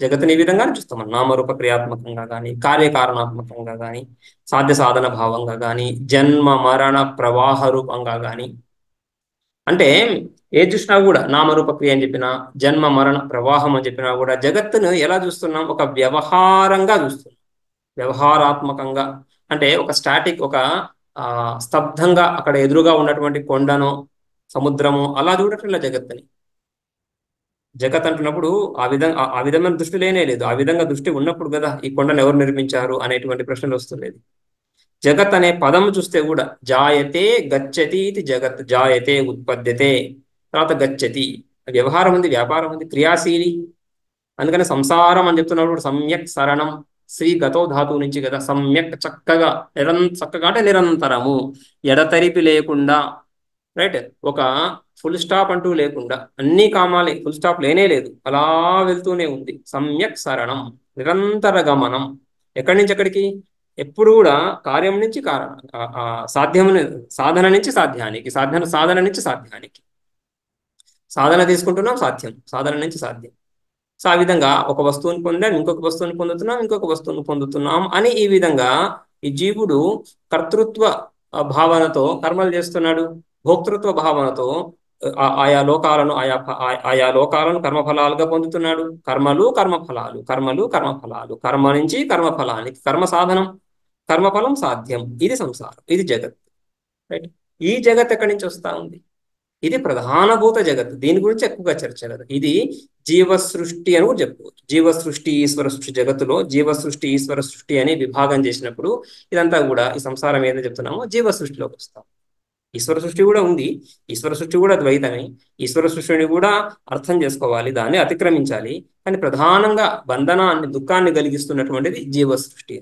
జగత్తుని ఈ విధంగానే చూస్తాం. నామరూప క్రియాత్మకంగా కానీ, కార్యకారణాత్మకంగా కానీ, సాధ్య సాధన భావంగా కానీ, జన్మ మరణ ప్రవాహ రూపంగా కానీ. అంటే ఏ చూసినా కూడా నామరూప క్రియ అని చెప్పినా, జన్మ మరణ ప్రవాహం అని చెప్పినా కూడా జగత్తును ఎలా చూస్తున్నాం? ఒక వ్యవహారంగా చూస్తున్నాం, వ్యవహారాత్మకంగా. అంటే ఒక స్టాటిక్, ఒక స్తబ్దంగా అక్కడ ఎదురుగా ఉన్నటువంటి కొండను, సముద్రము అలా చూడట్లే జగత్తుని. జగత్ అంటున్నప్పుడు ఆ విధమైన దృష్టి లేనే లేదు. ఆ విధంగా దృష్టి ఉన్నప్పుడు కదా ఈ కొండను ఎవరు నిర్మించారు అనేటువంటి ప్రశ్నలు వస్తుండేది. జగత్ అనే పదం చూస్తే కూడా జాయతే గచ్చతి ఇది జగత్. జాయతే ఉత్పద్యతే, తర్వాత గచ్చతి వ్యవహారం ఉంది, వ్యాపారం ఉంది, క్రియాశీలి. అందుకని సంసారం అని చెప్తున్నప్పుడు సమ్యక్ సరణం, శ్రీ గతో ధాతువు నుంచి కదా. సమ్యక్ చక్కగా, చక్కగా అంటే నిరంతరము, ఎడతెరిపి లేకుండా. రైట్. ఒక ఫుల్ స్టాప్ అంటూ లేకుండా, అన్ని కామాలే, ఫుల్ స్టాప్ లేనే లేదు, అలా వెళ్తూనే ఉంది. సమ్యక్ సరణం, నిరంతర గమనం. ఎక్కడి నుంచి ఎక్కడికి? ఎప్పుడు కూడా కార్యం నుంచి సాధ్యము, సాధన నుంచి సాధ్యానికి, సాధన నుంచి సాధ్యానికి. సాధన తీసుకుంటున్నాం, సాధ్యం, సాధన నుంచి సాధ్యం. సో ఆ విధంగా ఒక వస్తువుని పొందాం, ఇంకొక వస్తువుని పొందుతున్నాం, ఇంకొక వస్తువుని పొందుతున్నాం అని ఈ విధంగా ఈ జీవుడు కర్తృత్వ భావనతో కర్మలు చేస్తున్నాడు, భోక్తృత్వ భావనతో ఆయా లోకాలను కర్మఫలాలుగా పొందుతున్నాడు. కర్మలు కర్మఫలాలు, కర్మలు కర్మఫలాలు, కర్మ నుంచి కర్మఫలానికి, కర్మ సాధనం, కర్మఫలం సాధ్యం. ఇది సంసారం, ఇది జగత్. రైట్. ఈ జగత్ ఎక్కడి నుంచి వస్తా ఉంది? ఇది ప్రధానభూత జగత్తు. దీని గురించి ఎక్కువగా చర్చ కదా. ఇది జీవ సృష్టి అని కూడా చెప్పుకోవచ్చు. జీవ సృష్టి, ఈశ్వర సృష్టి. జగత్తులో జీవ సృష్టి, ఈశ్వర సృష్టి అని విభాగం చేసినప్పుడు ఇదంతా కూడా ఈ సంసారం ఏదైతే చెప్తున్నామో జీవ సృష్టిలోకి వస్తాం. ఈశ్వర సృష్టి కూడా ఉంది. ఈశ్వర సృష్టి కూడా ద్వైతమే. ఈశ్వర సృష్టిని కూడా అర్థం చేసుకోవాలి, దాన్ని అతిక్రమించాలి. కానీ ప్రధానంగా బంధనాన్ని, దుఃఖాన్ని కలిగిస్తున్నటువంటిది జీవ సృష్టి.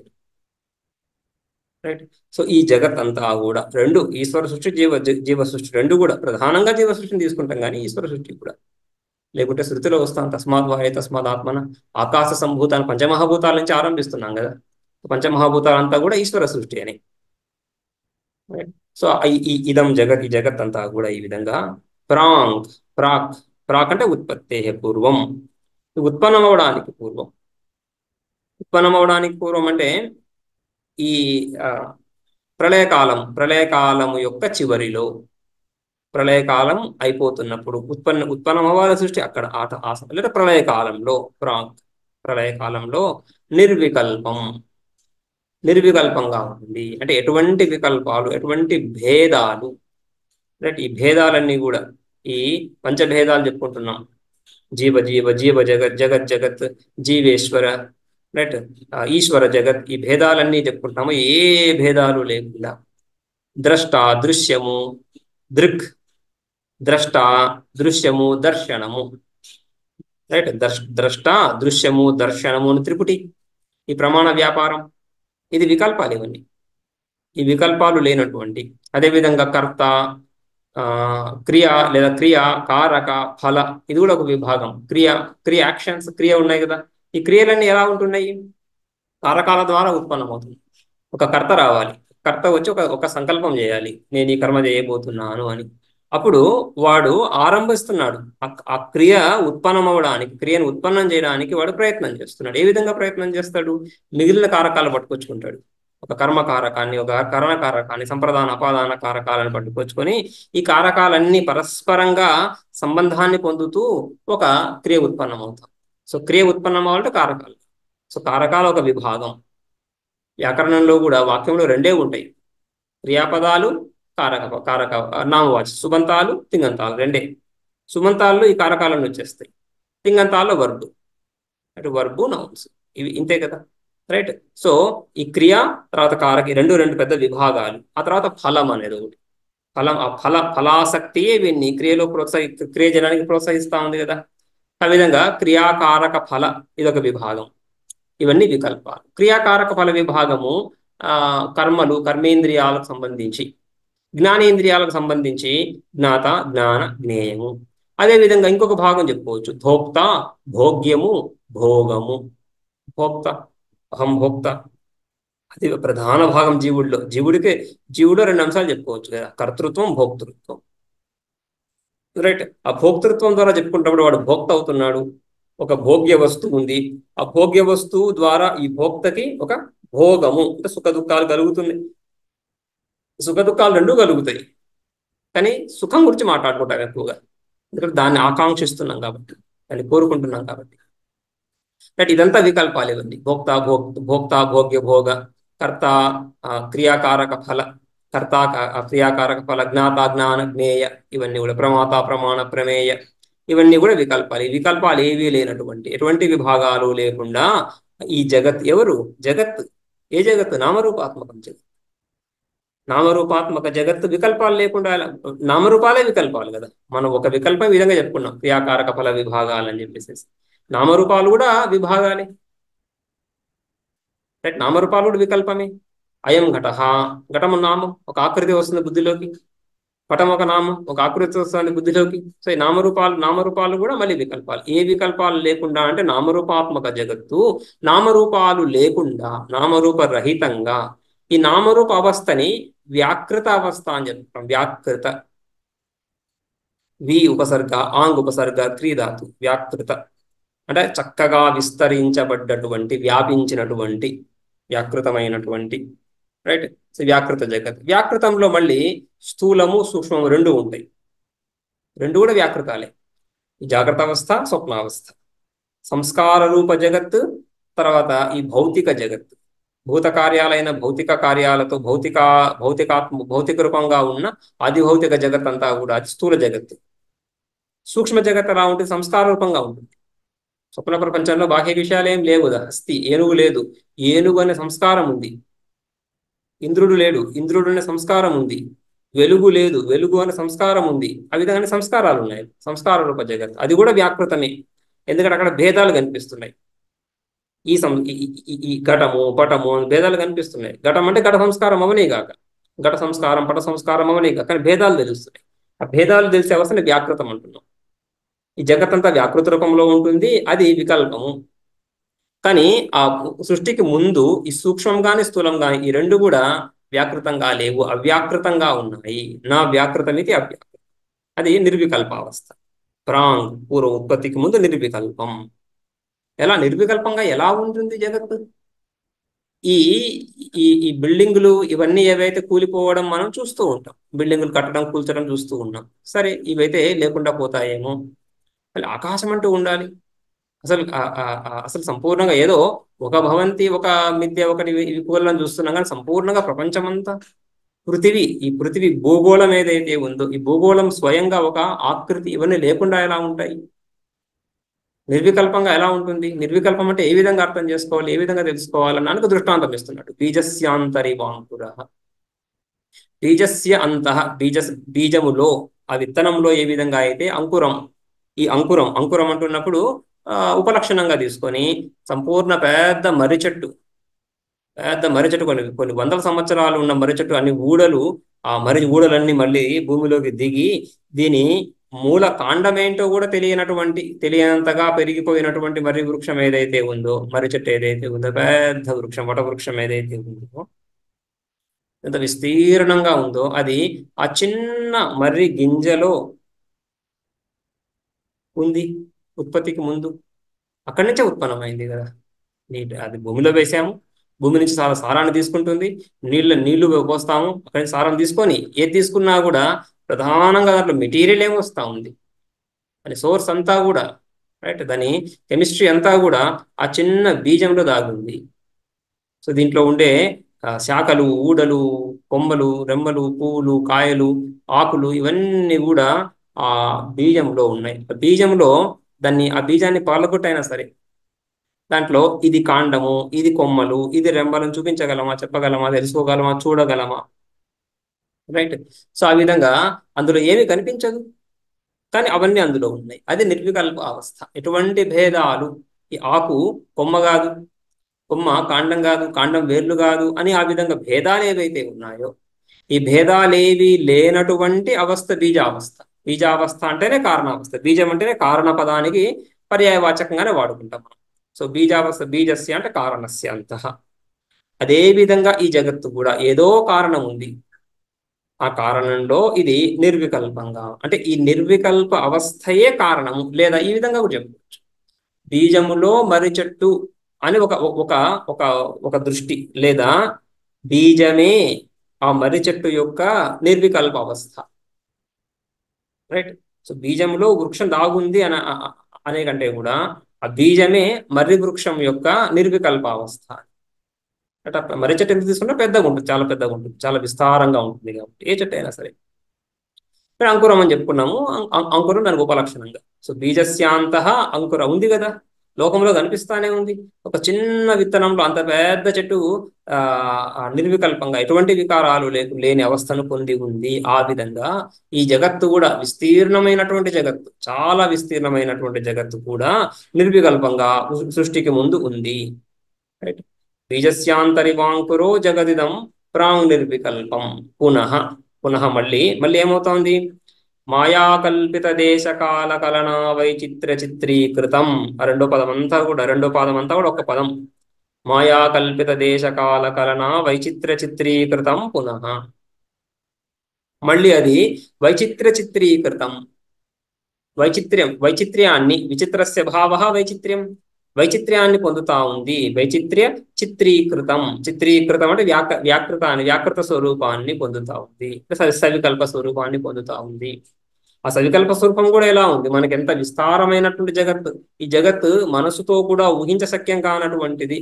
రైట్. సో ఈ జగత్ అంతా కూడా రెండు, ఈశ్వర సృష్టి, జీవ సృష్టి రెండు కూడా ప్రధానంగా జీవ సృష్టిని తీసుకుంటాం, కానీ ఈశ్వర సృష్టి కూడా. లేకుంటే శృతిలో వస్తాం తస్మాత్ వాయు తస్మాత్ ఆత్మన ఆకాశ సంభూతాన్ని పంచమహాభూతాల నుంచి ఆరంభిస్తున్నాం కదా. పంచమహాభూతాలంతా కూడా ఈశ్వర సృష్టి అని. సో ఇదం జగత్, ఈ జగత్ అంతా కూడా ఈ విధంగా ప్రాంగ్, ప్రాక్. ప్రాక్ అంటే ఉత్పత్తే పూర్వం, ఉత్పన్నమవడానికి పూర్వం. ఉత్పన్నమవడానికి పూర్వం అంటే ఈ ప్రళయకాలము యొక్క చివరిలో, ప్రళయకాలం అయిపోతున్నప్పుడు ఉత్పన్నం అవ్వాలి సృష్టి అక్కడ లేదా ప్రళయకాలంలో. ప్రాక్, ప్రళయకాలంలో నిర్వికల్పంగా ఉంటుంది. అంటే ఎటువంటి వికల్పాలు, ఎటువంటి భేదాలు, రైట్. ఈ భేదాలన్నీ కూడా ఈ పంచభేదాలు చెప్పుకుంటున్నాం. జీవ జీవ, జీవ జగత్, జగత్ జగత్, జీవేశ్వర, రైట్. ఈశ్వర జగత్, ఈ భేదాలన్నీ చెప్పుకుంటాము. ఏ భేదాలు లేకుండా ద్రష్ట, దృశ్యము, దృక్, ద్రష్ట, దృశ్యము, దర్శనము, రైట్. ద్రష్ట, దృశ్యము, దర్శనము అని త్రిపుటి. ఈ ప్రమాణ వ్యాపారం, ఇది వికల్పాలు ఇవన్నీ. ఈ వికల్పాలు లేనటువంటి, అదేవిధంగా కర్త, క్రియ లేదా క్రియ, కారక, ఫల, ఇది కూడా ఒక విభాగం. క్రియ యాక్షన్స్, క్రియ ఉన్నాయి కదా. ఈ క్రియలన్నీ ఎలా ఉంటున్నాయి? కారకాల ద్వారా ఉత్పన్నమవుతుంది. ఒక కర్త రావాలి, కర్త వచ్చి ఒక సంకల్పం చేయాలి, నేను ఈ కర్మ చేయబోతున్నాను అని. అప్పుడు వాడు ఆరంభిస్తున్నాడు. ఆ క్రియ ఉత్పన్నమవడానికి, క్రియను ఉత్పన్నం చేయడానికి వాడు ప్రయత్నం చేస్తున్నాడు. ఏ విధంగా ప్రయత్నం చేస్తాడు? మిగిలిన కారకాలు పట్టుకొచ్చుకుంటాడు. ఒక కర్మ కారకాన్ని, ఒక కరణ కారకాన్ని, సంప్రదాన అపాదాన కారకాలను పట్టుకొచ్చుకొని ఈ కారకాలన్నీ పరస్పరంగా సంబంధాన్ని పొందుతూ ఒక క్రియ ఉత్పన్నం అవుతాం. సో క్రియ ఉత్పన్నం అవ్వాలంటే కారకాలు. సో కారకాలు ఒక విభాగం. వ్యాకరణంలో కూడా వాక్యంలో రెండే ఉంటాయి, క్రియాపదాలు, కారక నామవాచి. సుబంతాలు, తింగంతాలు రెండే. సుబంతాల్లో ఈ కారకాలను వచ్చేస్తాయి, తింగంతాల్లో వర్బు, అంటే వర్బు, నౌన్స్, ఇవి ఇంతే కదా. రైట్. సో ఈ క్రియ తర్వాత కారకి రెండు పెద్ద విభాగాలు. ఆ తర్వాత ఫలం అనేది ఒకటి. ఫలం, ఆ ఫలాసక్తియే వీన్ని క్రియలో క్రియ చేయడానికి ప్రోత్సహిస్తా ఉంది కదా. ఆ విధంగా క్రియాకారక ఫల ఇదొక విభాగం. ఇవన్నీ వికల్పాలు. క్రియాకారక ఫల విభాగము కర్మలు, కర్మేంద్రియాలకు సంబంధించి, జ్ఞానేంద్రియాలకు సంబంధించి జ్ఞాత, జ్ఞాన, జ్ఞేయము. అదేవిధంగా ఇంకొక భాగం చెప్పుకోవచ్చు, భోక్త, భోగ్యము, భోగము. భోక్త, అహం భోక్త, అది ప్రధాన భాగం జీవుడిలో. జీవుడు రెండు అంశాలు చెప్పుకోవచ్చు కదా, కర్తృత్వం, భోక్తృత్వం. రైట్. ఆ భోక్తృత్వం ద్వారా చెప్పుకుంటున్నప్పుడు వాడు భోక్త అవుతున్నాడు. ఒక భోగ్య వస్తువు ఉంది, ఆ భోగ్య వస్తువు ద్వారా ఈ భోక్తకి ఒక భోగము, అంటే సుఖ దుఃఖాలు కలుగుతున్నాయి. సుఖ దుఃఖాలు రెండూ కలుగుతాయి, కానీ సుఖం గురించి మాట్లాడుకుంటాం ఎక్కువగా, ఎందుకంటే దాన్ని ఆకాంక్షిస్తున్నాం కాబట్టి, దాన్ని కోరుకుంటున్నాం కాబట్టి. బట్ ఇదంతా వికల్పాలు ఇవన్నీ. భోక్త, భోగ్య, భోగ, కర్త, క్రియాకారక ఫల, కర్త, క్రియాకారక ఫల, జ్ఞాత, జ్ఞాన, జ్ఞేయ, ఇవన్నీ కూడా ప్రమాత, ప్రమాణ, ప్రమేయ, ఇవన్నీ కూడా వికల్పాలు. ఈ వికల్పాలు ఏవీ లేనటువంటి, ఎటువంటి విభాగాలు లేకుండా ఈ జగత్. ఎవరు జగత్? ఏ జగత్తు? నామరూపాత్మకం జగత్. నామరూపాత్మక జగత్తు వికల్పాలు లేకుండా, నామరూపాలే వికల్పాలు కదా. మనం ఒక వికల్పం ఈ విధంగా చెప్పుకున్నాం, క్రియాకారక ఫల విభాగాలు అని చెప్పేసి. నామరూపాలు కూడా విభాగాలే, రైట్. నామరూపాలు కూడా వికల్పమే. అయం ఘట, ఘటము నామం, ఒక ఆకృతి వస్తుంది బుద్ధిలోకి. పటం ఒక నామం, ఒక ఆకృతి వస్తుంది బుద్ధిలోకి. సో ఈ నామరూపాలు కూడా మళ్ళీ వికల్పాలు. ఏ వికల్పాలు లేకుండా అంటే నామరూపాత్మక జగత్తు నామరూపాలు లేకుండా, నామరూప రహితంగా, ఈ నామరూప అవస్థని వ్యాకృత అవస్థ అని చెప్తాం. వ్యాకృత, వి ఉపసర్గ, ఆంగ్ ఉపసర్గ, క్రీధాతు, వ్యాకృత అంటే చక్కగా విస్తరించబడ్డటువంటి, వ్యాపించినటువంటి, వ్యాకృతమైనటువంటి, రైట్. సో వ్యాకృత జగత్. వ్యాకృతంలో మళ్ళీ స్థూలము, సూక్ష్మము రెండు ఉంటాయి. రెండు కూడా వ్యాకృతాలే. జాగ్రత్త అవస్థ, స్వప్నావస్థ. సంస్కార రూప జగత్, తర్వాత ఈ భౌతిక జగత్. భూత కార్యాలైన భౌతిక కార్యాలతో భౌతిక రూపంగా ఉన్న అధిభౌతిక జగత్ అంతా కూడా అది స్థూల జగత్తు. సూక్ష్మ జగత్ ఎలా ఉంటుంది? సంస్కార రూపంగా ఉంటుంది. స్వప్న ప్రపంచంలో బాహ్య విషయాలు ఏం లేవు కదా. అస్థి, ఏనుగు లేదు, ఏనుగు అనే సంస్కారం ఉంది. ఇంద్రుడు లేడు, ఇంద్రుడు అనే సంస్కారం ఉంది. వెలుగు లేదు, వెలుగు అనే సంస్కారం ఉంది. ఆ విధంగా సంస్కారాలు ఉన్నాయి. సంస్కార రూప జగత్ అది కూడా వ్యాకృతమే. ఎందుకంటే అక్కడ భేదాలు కనిపిస్తున్నాయి. ఈ ఘటము పటము భేదాలు కనిపిస్తున్నాయి. ఘటం అంటే ఘట సంస్కారం అవనే కాక, ఘట సంస్కారం పట సంస్కారం అవనే కాక, కానీ భేదాలు తెలుస్తున్నాయి. ఆ భేదాలు తెలిసే అవసరం వ్యాకృతం అంటున్నాం. ఈ జగత్తంతా వ్యాకృత రూపంలో ఉంటుంది, అది వికల్పము. కానీ ఆ సృష్టికి ముందు ఈ సూక్ష్మం గాని స్థూలం గాని ఈ రెండు కూడా వ్యాకృతంగా లేవు, అవ్యాకృతంగా ఉన్నాయి. నా వ్యాకృతమితి అవ్యాకృతం, అది నిర్వికల్పావస్థ. ప్రాంగ్ పూర్వ ఉత్పత్తికి ముందు నిర్వికల్పం. ఎలా నిర్వికల్పంగా ఎలా ఉంటుంది జగత్తు? ఈ ఈ ఈ బిల్డింగులు ఇవన్నీ ఏవైతే కూలిపోవడం మనం చూస్తూ ఉంటాం, బిల్డింగులు కట్టడం కూల్చడం చూస్తూ ఉన్నాం. సరే, ఇవైతే లేకుండా పోతాయేమో. ఆకాశం అంటూ ఉండాలి. అసలు అసలు సంపూర్ణంగా ఏదో ఒక భవంతి, ఒక మిథ్య, ఒకటి విపులను చూస్తున్నాం, కానీ సంపూర్ణంగా ప్రపంచమంతా ఈ పృథివీ భూగోళం ఏదైతే ఉందో, ఈ భూగోళం స్వయంగా ఒక ఆకృతి, ఇవన్నీ లేకుండా ఎలా ఉంటాయి? నిర్వికల్పంగా ఎలా ఉంటుంది? నిర్వికల్పం అంటే ఏ విధంగా అర్థం చేసుకోవాలి, ఏ విధంగా తెలుసుకోవాలని నాకు దృష్టాంతం ఇస్తున్నాడు. బీజస్యాంతరి వాంకుర, బీజస్య అంతః, బీజములో, ఆ విత్తనంలో ఏ విధంగా అయితే అంకురం, ఈ అంకురం అంటున్నప్పుడు ఉపలక్షణంగా తీసుకొని సంపూర్ణ పెద్ద మర్రి చెట్టు కొన్ని వందల సంవత్సరాలు ఉన్న మర్రి చెట్టు అన్ని ఊడలు, ఆ మర్రి ఊడలన్నీ మళ్ళీ భూమిలోకి దిగి దీని మూల కాండమేంటో కూడా తెలియనంతగా పెరిగిపోయినటువంటి మర్రి వృక్షం ఏదైతే ఉందో, మర్రి చెట్టు ఏదైతే ఉందో, పెద్ద వృక్షం, వట వృక్షం ఏదైతే ఉందో, ఎంత విస్తీర్ణంగా ఉందో, అది ఆ చిన్న మర్రి గింజలో ఉంది ఉత్పత్తికి ముందు. అక్కడి నుంచే ఉత్పన్నమైంది కదా. అది భూమిలో వేసాము, భూమి నుంచి చాలా సారాన్ని తీసుకుంటుంది, నీళ్లు పోస్తాము, అక్కడి నుంచి సారాన్ని తీసుకొని ఏది తీసుకున్నా కూడా ప్రధానంగా దాంట్లో మెటీరియల్ ఏమొస్తా ఉంది, దాని సోర్స్ అంతా కూడా, రైట్, దాని కెమిస్ట్రీ అంతా కూడా ఆ చిన్న బీజంలో దాగుంది. సో దీంట్లో ఉండే శాఖలు, ఊడలు, కొమ్మలు, రెమ్మలు, పువ్వులు, కాయలు, ఆకులు, ఇవన్నీ కూడా ఆ బీజంలో ఉన్నాయి. బీజంలో ఆ బీజాన్ని పాలగొట్టైనా సరే దాంట్లో ఇది కాండము, ఇది కొమ్మలు, ఇది రెమ్మలను చూపించగలమా, చెప్పగలమా, తెలుసుకోగలమా, చూడగలమా? రైట్. సో ఆ విధంగా అందులో ఏమి కనిపించదు, కానీ అవన్నీ అందులో ఉన్నాయి. అది నిర్వికల్ప అవస్థ. ఎటువంటి భేదాలు, ఈ ఆకు కొమ్మ కాదు, కొమ్మ కాండం కాదు, కాండం వేర్లు కాదు అని ఆ విధంగా భేదాలు ఏవైతే ఉన్నాయో, ఈ భేదాలేవి లేనటువంటి అవస్థ బీజావస్థ. బీజావస్థ అంటేనే కారణావస్థ. బీజం అంటేనే కారణ పదానికి పర్యాయవాచకంగానే వాడుకుంటాం మనం. సో బీజావస్థ, బీజస్య అంటే కారణస్య అంతః. అదే విధంగా ఈ జగత్తు కూడా ఏదో కారణం ఉంది, ఆ కారణంలో ఇది నిర్వికల్పంగా, అంటే ఈ నిర్వికల్ప అవస్థయే కారణము. లేదా ఈ విధంగా కూడా చెప్పుకోవచ్చు, బీజములో మర్రి చెట్టు అని ఒక ఒక ఒక ఒక దృష్టి, లేదా బీజమే ఆ మర్రి చెట్టు యొక్క నిర్వికల్ప అవస్థ. రైట్. సో బీజంలో వృక్షం దాగుంది అనే కంటే కూడా ఆ బీజమే మర్రి వృక్షం యొక్క నిర్వికల్ప అవస్థ. అంటే మర్రి చెట్టు ఎంత తీసుకుంటే పెద్దగా ఉంటుంది, చాలా పెద్దగా ఉంటుంది, చాలా విస్తారంగా ఉంటుంది. కాబట్టి ఏ చెట్టు అయినా సరే, అంకురం అని చెప్పుకున్నాము. అంకురం దానికి ఉపలక్షణంగా. సో బీజస్యాంతః అంకుర ఉంది కదా, లోకంలో కనిపిస్తానే ఉంది. ఒక చిన్న విత్తనంలో అంత పెద్ద చెట్టు నిర్వికల్పంగా ఎటువంటి వికారాలు లేని అవస్థను పొంది ఉంది. ఆ విధంగా ఈ జగత్తు కూడా విస్తీర్ణమైనటువంటి జగత్తు, చాలా విస్తీర్ణమైనటువంటి జగత్తు కూడా నిర్వికల్పంగా సృష్టికి ముందు ఉంది. రైట్. బీజస్యాంతరివాంకురో జగదిదం ప్రాంగ్ నిర్వికల్పం. పునః మళ్ళీ ఏమవుతోంది? మాయాకల్పిత దేశకాల కలనా వైచిత్ర చిత్రీకృతం. రెండో పాదం అంతా కూడా ఒక పదం. మాయాకల్పిత దేశకాల కలనా వైచిత్ర చిత్రీకృతం. పునః మళ్ళీ అది వైచిత్ర చిత్రీకృతం. వైచిత్ర్యాన్ని, విచిత్రస్య భావ వైచిత్ర్యం, వైచిత్ర్యాన్ని పొందుతా ఉంది. వైచిత్ర్య చిత్రీకృతం అంటే వ్యాకృత స్వరూపాన్ని పొందుతా ఉంది, సవికల్ప స్వరూపాన్ని పొందుతా ఉంది. ఆ సవికల్ప స్వరూపం కూడా ఎలా ఉంది, మనకి ఎంత విస్తారమైనటువంటి జగత్తు. ఈ జగత్తు మనసుతో కూడా ఊహించశక్యం కానటువంటిది,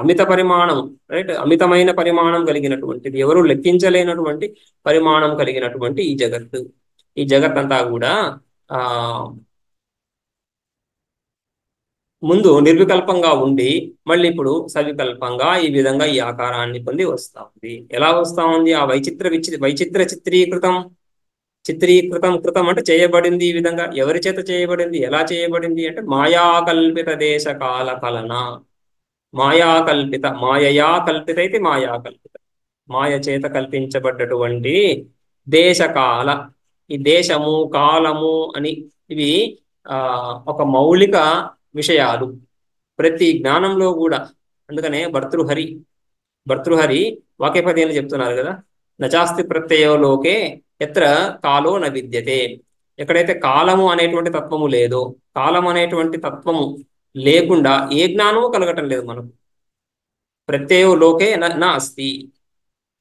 అమిత పరిమాణం, రైట్, అమితమైన పరిమాణం కలిగినటువంటిది, ఎవరు లెక్కించలేనటువంటి పరిమాణం కలిగినటువంటి ఈ జగత్తు. ఈ జగత్తంతా కూడా ఆ ముందు నిర్వికల్పంగా ఉండి మళ్ళీ ఇప్పుడు సవికల్పంగా ఈ విధంగా ఈ ఆకారాన్ని పొంది వస్తా ఉంది. ఎలా వస్తా ఉంది? ఆ వైచిత్ర చిత్రీకృతం, కృతం అంటే చేయబడింది. ఈ విధంగా ఎవరి చేత చేయబడింది, ఎలా చేయబడింది అంటే మాయాకల్పిత దేశ కాల కలన. మాయయా కల్పిత అయితే మాయాకల్పిత, మాయ చేత కల్పించబడ్డటువంటి దేశకాల, ఈ దేశము కాలము అని ఇవి ఆ ఒక మౌలిక విషయాలు ప్రతి జ్ఞానంలో కూడా. అందుకనే భర్తృహరి వాక్యపద్యాన్ని చెప్తున్నారు కదా, నచాస్తి ప్రత్యయో లోకే ఎత్ర కాలో న విద్యతే. ఎక్కడైతే కాలము అనేటువంటి తత్వము లేదో, కాలం అనేటువంటి తత్వము లేకుండా ఏ జ్ఞానము కలగటం లేదు మనకు. ప్రత్యయో లోకే నా అస్తి,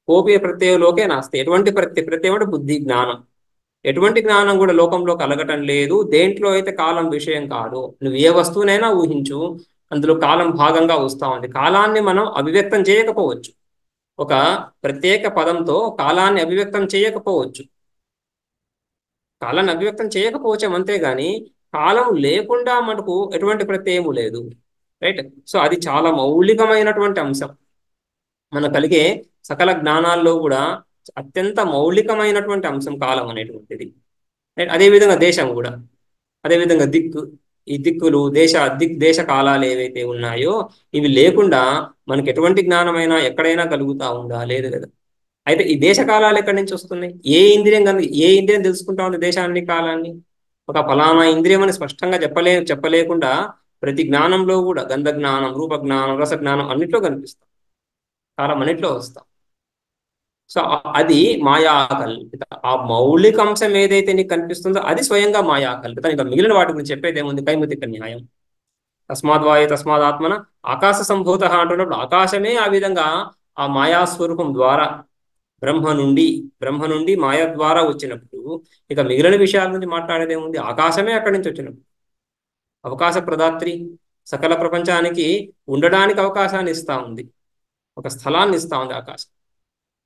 కోపే ప్రత్యయో లోకే నాస్తి. ఎటువంటి ప్రత్యయం అంటే బుద్ధి జ్ఞానం. ఎటువంటి జ్ఞానం కూడా లోకంలో కలగటం లేదు. దేంట్లో అయితే కాలం విషయం కాదు. నువ్వు ఏ వస్తువునైనా ఊహించు, అందులో కాలం భాగంగా వస్తా ఉంది. కాలాన్ని మనం అభివ్యక్తం చేయకపోవచ్చు, ఒక ప్రత్యేక పదంతో కాలాన్ని అభివ్యక్తం చేయకపోవచ్చు, కాలాన్ని అభివ్యక్తం చేయకపోవచ్చు అంతేగాని కాలం లేకుండా మనకు ఎటువంటి ప్రత్యయము లేదు, రైట్. సో అది చాలా మౌలికమైనటువంటి అంశం. మన కలిగే సకల జ్ఞానాల్లో కూడా అత్యంత మౌలికమైనటువంటి అంశం కాలం అనేటువంటిది. అదేవిధంగా దేశం కూడా, అదేవిధంగా ఈ దిక్కులు దేశ కాలాలు ఏవైతే ఉన్నాయో ఇవి లేకుండా మనకి ఎటువంటి జ్ఞానమైనా ఎక్కడైనా కలుగుతా ఉందా? లేదు కదా. అయితే ఈ దేశ కాలాలు ఎక్కడి నుంచి వస్తున్నాయి? ఏ ఇంద్రియం తెలుసుకుంటా ఉంది దేశాన్ని, కాలాన్ని? ఒక ఫలానా ఇంద్రియం అని స్పష్టంగా చెప్పలేకుండా ప్రతి జ్ఞానంలో కూడా గంధ జ్ఞానం, రూప జ్ఞానం, రస జ్ఞానం అన్నిట్లో కనిపిస్తాం, కాలం అన్నిట్లో వస్తాం. సో అది మాయాకల్పిత. ఆ మౌలిక అంశం ఏదైతే నీకు కనిపిస్తుందో అది స్వయంగా మాయాకల్పిత. ఇంకా మిగిలిన వాటి గురించి చెప్పేది ఏముంది? కైముతిక న్యాయం. తస్మాద్వాయు తస్మాదాత్మన ఆకాశ సంభూత అంటున్నప్పుడు ఆకాశమే ఆ విధంగా ఆ మాయాస్వరూపం ద్వారా బ్రహ్మ నుండి మాయ ద్వారా వచ్చినప్పుడు ఇక మిగిలిన విషయాల గురించి మాట్లాడేది ఏముంది? ఆకాశమే అక్కడి నుంచి వచ్చినప్పుడు అవకాశ ప్రదాత్రి, సకల ప్రపంచానికి ఉండడానికి అవకాశాన్ని ఇస్తా ఉంది, ఒక స్థలాన్ని ఇస్తా ఉంది ఆకాశం.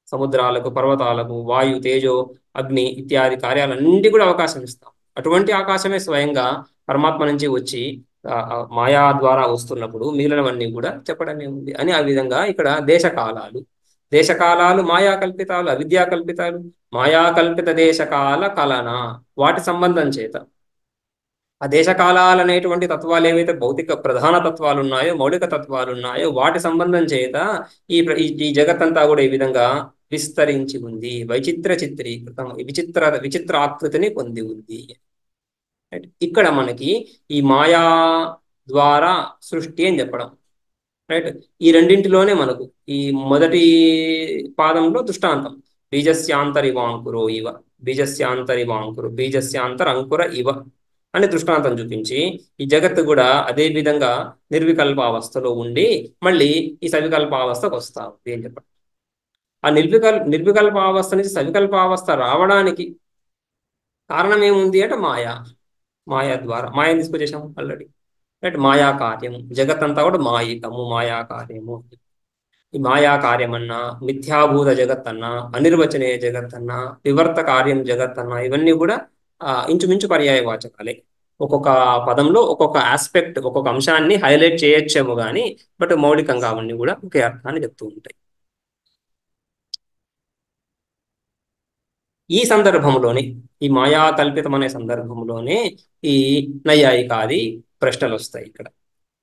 సముద్రాలకు, పర్వతాలకు, వాయు, తేజో, అగ్ని ఇత్యాది కార్యాలన్నింటి కూడా అవకాశం ఇస్తాం. అటువంటి ఆకాశమే స్వయంగా పరమాత్మ నుంచి వచ్చి మాయా ద్వారా వస్తున్నప్పుడు మిగిలినవన్నీ కూడా చెప్పడమే ఉంది అని. ఆ విధంగా ఇక్కడ దేశకాలాలు మాయా కల్పితాలు, అవిద్యా కల్పితాలు. మాయా కల్పిత దేశకాల కలన, వాటి సంబంధం చేత ఆ దేశకాలాలు అనేటువంటి తత్వాలు ఏవైతే భౌతిక ప్రధాన తత్వాలు ఉన్నాయో, మౌలిక తత్వాలు ఉన్నాయో వాటి సంబంధం చేత ఈ జగత్తంతా కూడా ఈ విధంగా విస్తరించి ఉంది. చిత్రీకృతం, విచిత్ర ఆకృతిని పొంది ఉంది. ఇక్కడ మనకి ఈ మాయా ద్వారా సృష్టి అని చెప్పడం, రైట్. ఈ రెండింటిలోనే మనకు ఈ మొదటి పాదంలో దృష్టాంతం బీజస్యాంతరివాంకురో ఇవ, బీజస్యాంతరంకుర ఇవ అని దృష్టాంతం చూపించి ఈ జగత్తు కూడా అదే విధంగా నిర్వికల్పావస్థలో ఉండి మళ్ళీ ఈ సవికల్పావస్థకు వస్తా ఉంది అని చెప్పండి. ఆ నిర్వికల్పావస్థ నుంచి సవికల్పావస్థ రావడానికి కారణం ఏముంది అంటే మాయా ద్వారా. మాయని తీసుకొచ్చేసాము ఆల్రెడీ, రైట్. మాయా కార్యము, జగత్తంతా కూడా మాయికము, మాయా కార్యము. ఈ మాయా కార్యమన్నా, మిథ్యాభూత జగత్తన్నా, అనిర్వచనీయ జగత్తన్నా, వివర్త కార్యం జగత్తన్నా, ఇవన్నీ కూడా ఇంచుమించు పర్యాయవాచకాలే. ఒక్కొక్క పదంలో ఒక్కొక్క ఆస్పెక్ట్, ఒక్కొక్క అంశాన్ని హైలైట్ చేయొచ్చేమో కానీ బట్ మౌలికంగా అవన్నీ కూడా ఒకే అర్థాన్ని చెప్తూ ఉంటాయి. ఈ సందర్భంలోనే, ఈ మాయా కల్పితం అనే సందర్భంలోనే ఈ నైయాయికాది ప్రశ్నలు వస్తాయి ఇక్కడ,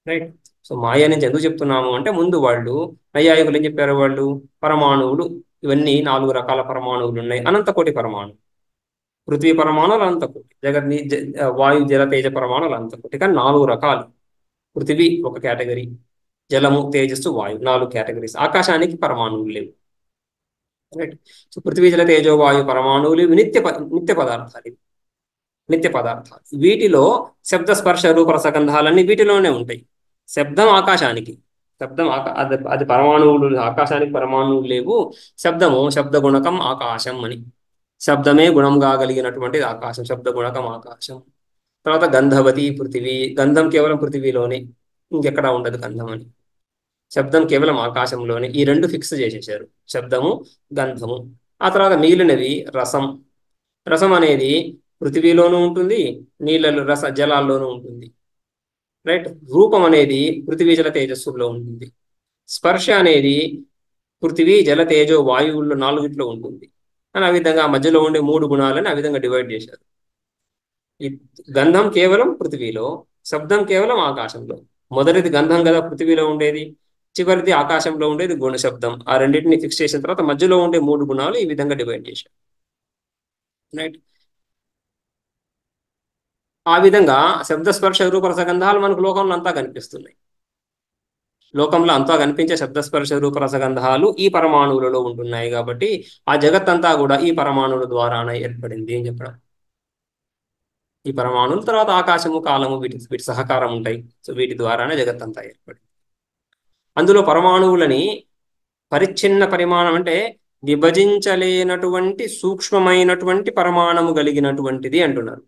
రైట్. సో మాయ నుంచి ఎందుకు చెప్తున్నాము అంటే ముందు వాళ్ళు నైయాయికులు ఏం చెప్పారు? వాళ్ళు పరమాణువులు, ఇవన్నీ 4 రకాల పరమాణువులు ఉన్నాయి, అనంతకోటి పరమాణువు. పృథ్వీ పరమాణువులు అనంతకోటి, వాయు జల తేజ పరమాణువులు అనంతకోటి. కానీ 4 రకాలు. పృథివీ ఒక కేటగిరీ, జలము, తేజస్సు, వాయు 4 కేటగిరీస్. ఆకాశానికి పరమాణువులు లేవు, రైట్. సో పృథ్వీ జల తేజో వాయు పరమాణువులు నిత్య పదార్థాలు. వీటిలో శబ్ద స్పర్శ రూప రసగంధాలన్నీ వీటిలోనే ఉంటాయి. శబ్దం ఆకాశానికి, అది పరమాణువులు, ఆకాశానికి పరమాణువులు లేవు. శబ్ద గుణకం ఆకాశం అని. శబ్దమే గుణం కాగలిగినటువంటిది ఆకాశం, శబ్ద గుణకం ఆకాశం. తర్వాత గంధవతి పృథివీ, గంధం కేవలం పృథివీలోనే, ఇంకెక్కడా ఉండదు గంధం అని. శబ్దం కేవలం ఆకాశంలోనే. ఈ రెండు ఫిక్స్ చేసేసారు, శబ్దము గంధము. ఆ తర్వాత మిగిలినవి రసం. రసం అనేది పృథివీలోనూ ఉంటుంది, నీళ్ళలో జలాల్లోనూ ఉంటుంది. రైట్. రూపం అనేది పృథివీ జల తేజస్సుల్లో ఉంటుంది. స్పర్శ అనేది పృథివీ జల తేజో వాయువుల్లో నాలుగిట్లో ఉంటుంది అని. ఆ విధంగా మధ్యలో ఉండే మూడు గుణాలని ఆ విధంగా డివైడ్ చేశారు. ఈ గంధం కేవలం పృథివీలో, శబ్దం కేవలం ఆకాశంలో. మొదటిది గంధం కదా పృథివీలో ఉండేది, చివరిది ఆకాశంలో ఉండేది గుణ శబ్దం. ఆ రెండింటిని ఫిక్స్ చేసిన తర్వాత మధ్యలో ఉండే మూడు గుణాలు ఈ విధంగా డివైడ్ చేశారు. రైట్. ఆ విధంగా శబ్ద స్పర్శ రూప రసగంధాలు మనకు లోకంలో అంతా కనిపిస్తున్నాయి. లోకంలో అంతా కనిపించే శబ్దస్పర్శ రూప రసగంధాలు ఈ పరమాణువులలో ఉంటున్నాయి. కాబట్టి ఆ జగత్తంతా కూడా ఈ పరమాణువుల ద్వారానే ఏర్పడింది అని చెప్పడం. ఈ పరమాణువుల తర్వాత ఆకాశము కాలము వీటి సహకారం ఉంటాయి. సో వీటి ద్వారానే జగత్తంతా ఏర్పడింది. అందులో పరమాణువులని పరిచ్ఛిన్న పరిమాణం అంటే విభజించలేనటువంటి సూక్ష్మమైనటువంటి పరిమాణము కలిగినటువంటిది అంటున్నారు.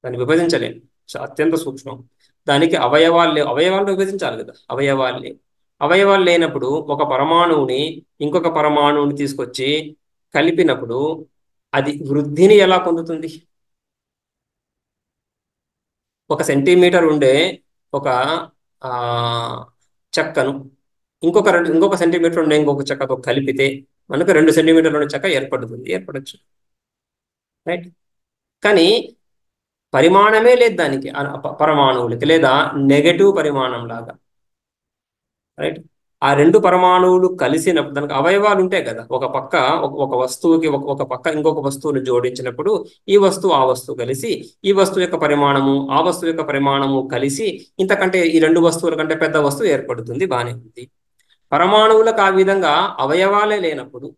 దాన్ని విభజించలేను, అత్యంత సూక్ష్మం. దానికి అవయవాలు విభజించాలి కదా, అవయవాలు లేనప్పుడు ఒక పరమాణువుని ఇంకొక పరమాణువుని తీసుకొచ్చి కలిపినప్పుడు అది వృద్ధిని ఎలా పొందుతుంది? 1 సెంటీమీటర్ ఉండే ఒక చెక్కను ఇంకొక సెంటీమీటర్ ఉండే ఇంకొక చెక్కతో కలిపితే మనకు 2 సెంటీమీటర్ల ఉండే చెక్క ఏర్పడచ్చు. రైట్. కానీ పరిమాణమే లేదు దానికి, పరమాణువులకి, లేదా నెగటివ్ పరిమాణం లాగా. రైట్. ఆ రెండు పరమాణువులు కలిసినప్పుడు దానికి అవయవాలు ఉంటాయి కదా. ఒక వస్తువుకి ఒక పక్క ఇంకొక వస్తువుని జోడించినప్పుడు ఈ వస్తువు ఆ వస్తువు కలిసి ఈ వస్తువు యొక్క పరిమాణము ఆ వస్తువు యొక్క పరిమాణము కలిసి ఇంతకంటే ఈ రెండు వస్తువుల కంటే పెద్ద వస్తువు ఏర్పడుతుంది. బానే ఉంది. పరమాణువులకు ఆ విధంగా అవయవాలే లేనప్పుడు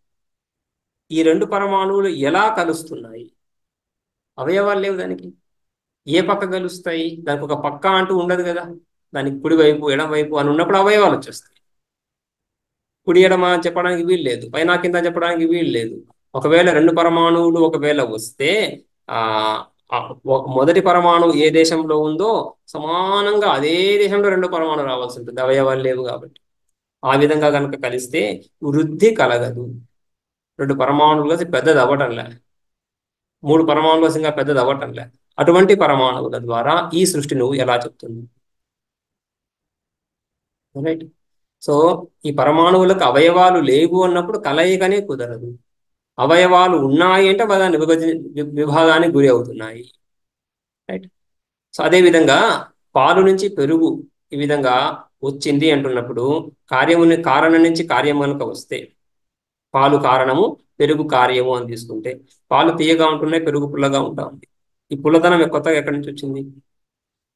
ఈ రెండు పరమాణువులు ఎలా కలుస్తున్నాయి? అవయవాలు లేవు దానికి. ఏ పక్క కలుస్తాయి? దానికి ఒక పక్క అంటూ ఉండదు కదా. దానికి కుడివైపు ఎడమవైపు అని ఉన్నప్పుడు అవయవాలు వచ్చేస్తాయి. కుడి ఎడమ చెప్పడానికి వీలు లేదు, పైన కింద చెప్పడానికి వీలు లేదు. ఒకవేళ రెండు పరమాణువులు ఒకవేళ వస్తే మొదటి పరమాణు ఏ దేశంలో ఉందో సమానంగా అదే దేశంలో రెండు పరమాణులు రావాల్సి ఉంటుంది, అవయవాలు లేవు కాబట్టి. ఆ విధంగా కనుక కలిస్తే వృద్ధి కలగదు. రెండు పరమాణువులు కలిసి పెద్దది అవ్వటంలే, మూడు పరమాణువులు కలిసి ఇంకా పెద్దది అవ్వటంలే. అటువంటి పరమాణువుల ద్వారా ఈ సృష్టి నువ్వు ఎలా చెప్తుంది? రైట్. సో ఈ పరమాణువులకు అవయవాలు లేవు అన్నప్పుడు కలయికనే కుదరదు. అవయవాలు ఉన్నాయి అంటే దాన్ని విభాగానికి గురి అవుతున్నాయి. రైట్. సో అదేవిధంగా పాలు నుంచి పెరుగు ఈ విధంగా వచ్చింది అంటున్నప్పుడు కారణం నుంచి కార్యం కనుక వస్తే, పాలు కారణము పెరుగు కార్యము అని తీసుకుంటే, పాలు తీయగా ఉంటున్నాయి, పెరుగు పుల్లగా ఉంటా ఉంది. ఈ పుల్లతనం కొత్తగా ఎక్కడి నుంచి వచ్చింది?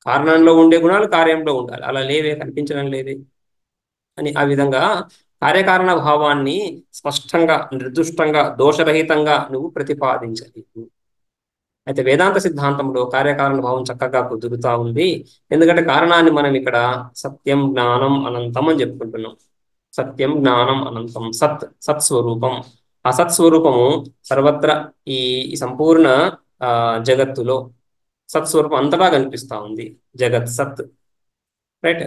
కారణంలో ఉండే గుణాలు కార్యంలో ఉండాలి, అలా లేవే, కనిపించడం లేదే అని. ఆ విధంగా కార్యకారణ భావాన్ని స్పష్టంగా నిర్దుష్టంగా దోషరహితంగా నువ్వు ప్రతిపాదించలేవు. అయితే వేదాంత సిద్ధాంతంలో కార్యకారణ భావం చక్కగా కుదురుతా ఉంది. ఎందుకంటే కారణాన్ని మనం ఇక్కడ సత్యం జ్ఞానం అనంతం అని చెప్పుకుంటున్నాం. సత్యం జ్ఞానం అనంతం, సత్స్వరూపం. ఆ సత్స్వరూపము సర్వత్ర ఈ సంపూర్ణ జగత్తులో సత్స్వరూపం అంతటా కనిపిస్తా ఉంది. జగత్ సత్. రైట్.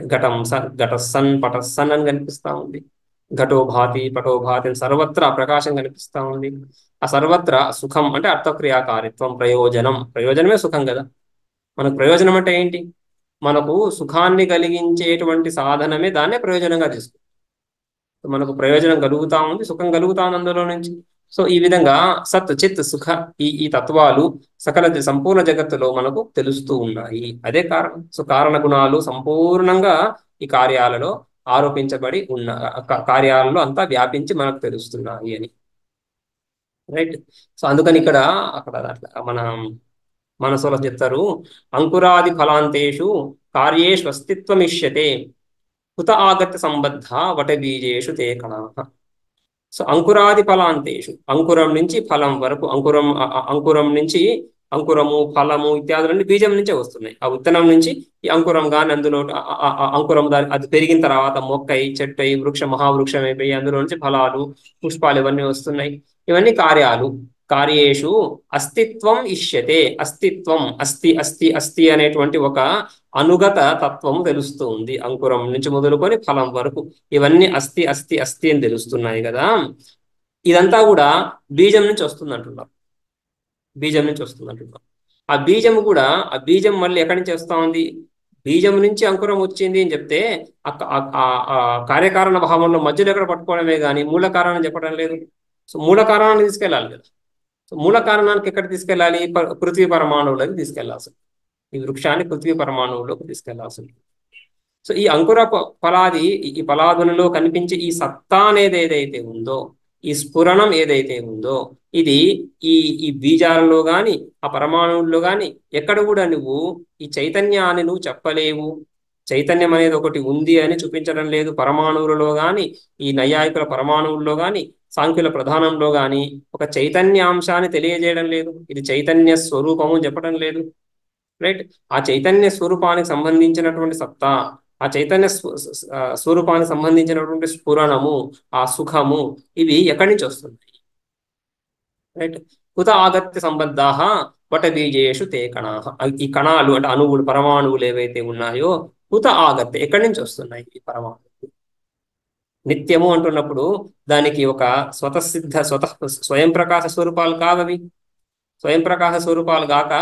ఘట సన్ పట సన్ అని కనిపిస్తా ఉంది. ఘటో భాతి పటో భాతి అని సర్వత్రా ప్రకాశం కనిపిస్తా ఉంది. ఆ సర్వత్ర సుఖం అంటే అర్థక్రియాకారిత్వం, ప్రయోజనమే సుఖం కదా. మనకు ప్రయోజనం అంటే ఏంటి? మనకు సుఖాన్ని కలిగించేటువంటి సాధనమే దాన్నే ప్రయోజనంగా తీసుకుంటాం. మనకు ప్రయోజనం కలుగుతా ఉంది, సుఖం కలుగుతా ఉంది అందులో నుంచి. సో ఈ విధంగా సత్ చిత్ సుఖ ఈ తత్వాలు సకల సంపూర్ణ జగత్తులో మనకు తెలుస్తూ ఉన్నాయి. అదే కారణం. సో కారణ గుణాలు సంపూర్ణంగా ఈ కార్యాలలో ఆరోపించబడి ఉన్న కార్యాలలో అంతా వ్యాపించి మనకు తెలుస్తున్నాయి అని. రైట్. సో అందుకని అక్కడ మన మనసులో చెప్తారు, అంకురాది ఫలాంతేషు కార్యేషు అస్తిత్వమిష్యతే కుత ఆగత్య సంబద్ధ వట బీజేషు తే కణాః. సో అంకురాది ఫలాంతేషు, అంకురం నుంచి ఫలం వరకు, అంకురం నుంచి అంకురము ఫలము ఇత్యాదులన్నీ బీజం నుంచే వస్తున్నాయి. ఆ విత్తనం నుంచి ఈ అంకురం కానీ అందులో అంకురం అది పెరిగిన తర్వాత మొక్కై చెట్టై వృక్షం మహావృక్షం అయిపోయి అందులో నుంచి ఫలాలు పుష్పాలు ఇవన్నీ వస్తున్నాయి. ఇవన్నీ కార్యాలు. కార్యేషు అస్తిత్వం ఇష్యతే. అస్తిత్వం, అస్తి అస్తి అస్తి అనేటువంటి ఒక అనుగత తత్వం తెలుస్తుంది. అంకురం నుంచి మొదలుకొని ఫలం వరకు ఇవన్నీ అస్తి అస్తి అస్తి అని తెలుస్తున్నాయి కదా. ఇదంతా కూడా బీజం నుంచి వస్తుంది అంటున్నారు. బీజం నుంచి వస్తుంది అంటున్నాం. ఆ బీజం కూడా, ఆ బీజం మళ్ళీ ఎక్కడి నుంచి వస్తా ఉంది? బీజం నుంచి అంకురం వచ్చింది అని చెప్తే ఆ కార్యకారణ భావంలో మధ్యలో ఎక్కడ పట్టుకోవడమే కానీ మూల కారణం చెప్పడం లేదు. సో మూల కారణాన్ని తీసుకెళ్ళాలి కదా. సో మూల కారణానికి ఎక్కడ తీసుకెళ్ళాలి? పృథ్వీ పరమాణువులోకి తీసుకెళ్లాల్సింది. ఈ వృక్షాన్ని పృథ్వీ పరమాణువులోకి తీసుకెళ్లాల్సింది. సో ఈ అంకుర ఫలాది, ఈ ఫలాదులలో కనిపించే ఈ సత్తా అనేది ఏదైతే ఉందో, ఈ స్ఫురణం ఏదైతే ఉందో, ఇది ఈ ఈ బీజాలలో గాని ఆ పరమాణువుల్లో గాని ఎక్కడ కూడా నువ్వు ఈ చైతన్యాన్ని నువ్వు చెప్పలేవు. చైతన్యం అనేది ఒకటి ఉంది అని చూపించడం లేదు. పరమాణువులలో గాని, ఈ నైయాయికుల పరమాణువుల్లో గాని, సాంఖ్యుల ప్రధానంలో గాని ఒక చైతన్యాంశాన్ని తెలియజేయడం లేదు. ఇది చైతన్య స్వరూపము అని చెప్పడం లేదు. రైట్? ఆ చైతన్య స్వరూపానికి సంబంధించినటువంటి సత్తా, ఆ చైతన్య స్వరూపానికి సంబంధించినటువంటి స్ఫురణము, ఆ సుఖము, ఇవి ఎక్కడి నుంచి వస్తున్నాయి? రైట్? కుత ఆగత్య సంబద్ధాః వటబీజేషు తే కణాః. ఈ కణాలు అంటే అణువులు, పరమాణువులు ఏవైతే ఉన్నాయో కుత ఆగత్య, ఎక్కడి నుంచి వస్తున్నాయి ఈ పరమాణువులు? నిత్యము అంటున్నప్పుడు దానికి ఒక స్వతసిద్ధ స్వయం ప్రకాశ స్వరూపాలు కావవి. స్వయం ప్రకాశ స్వరూపాలు గాక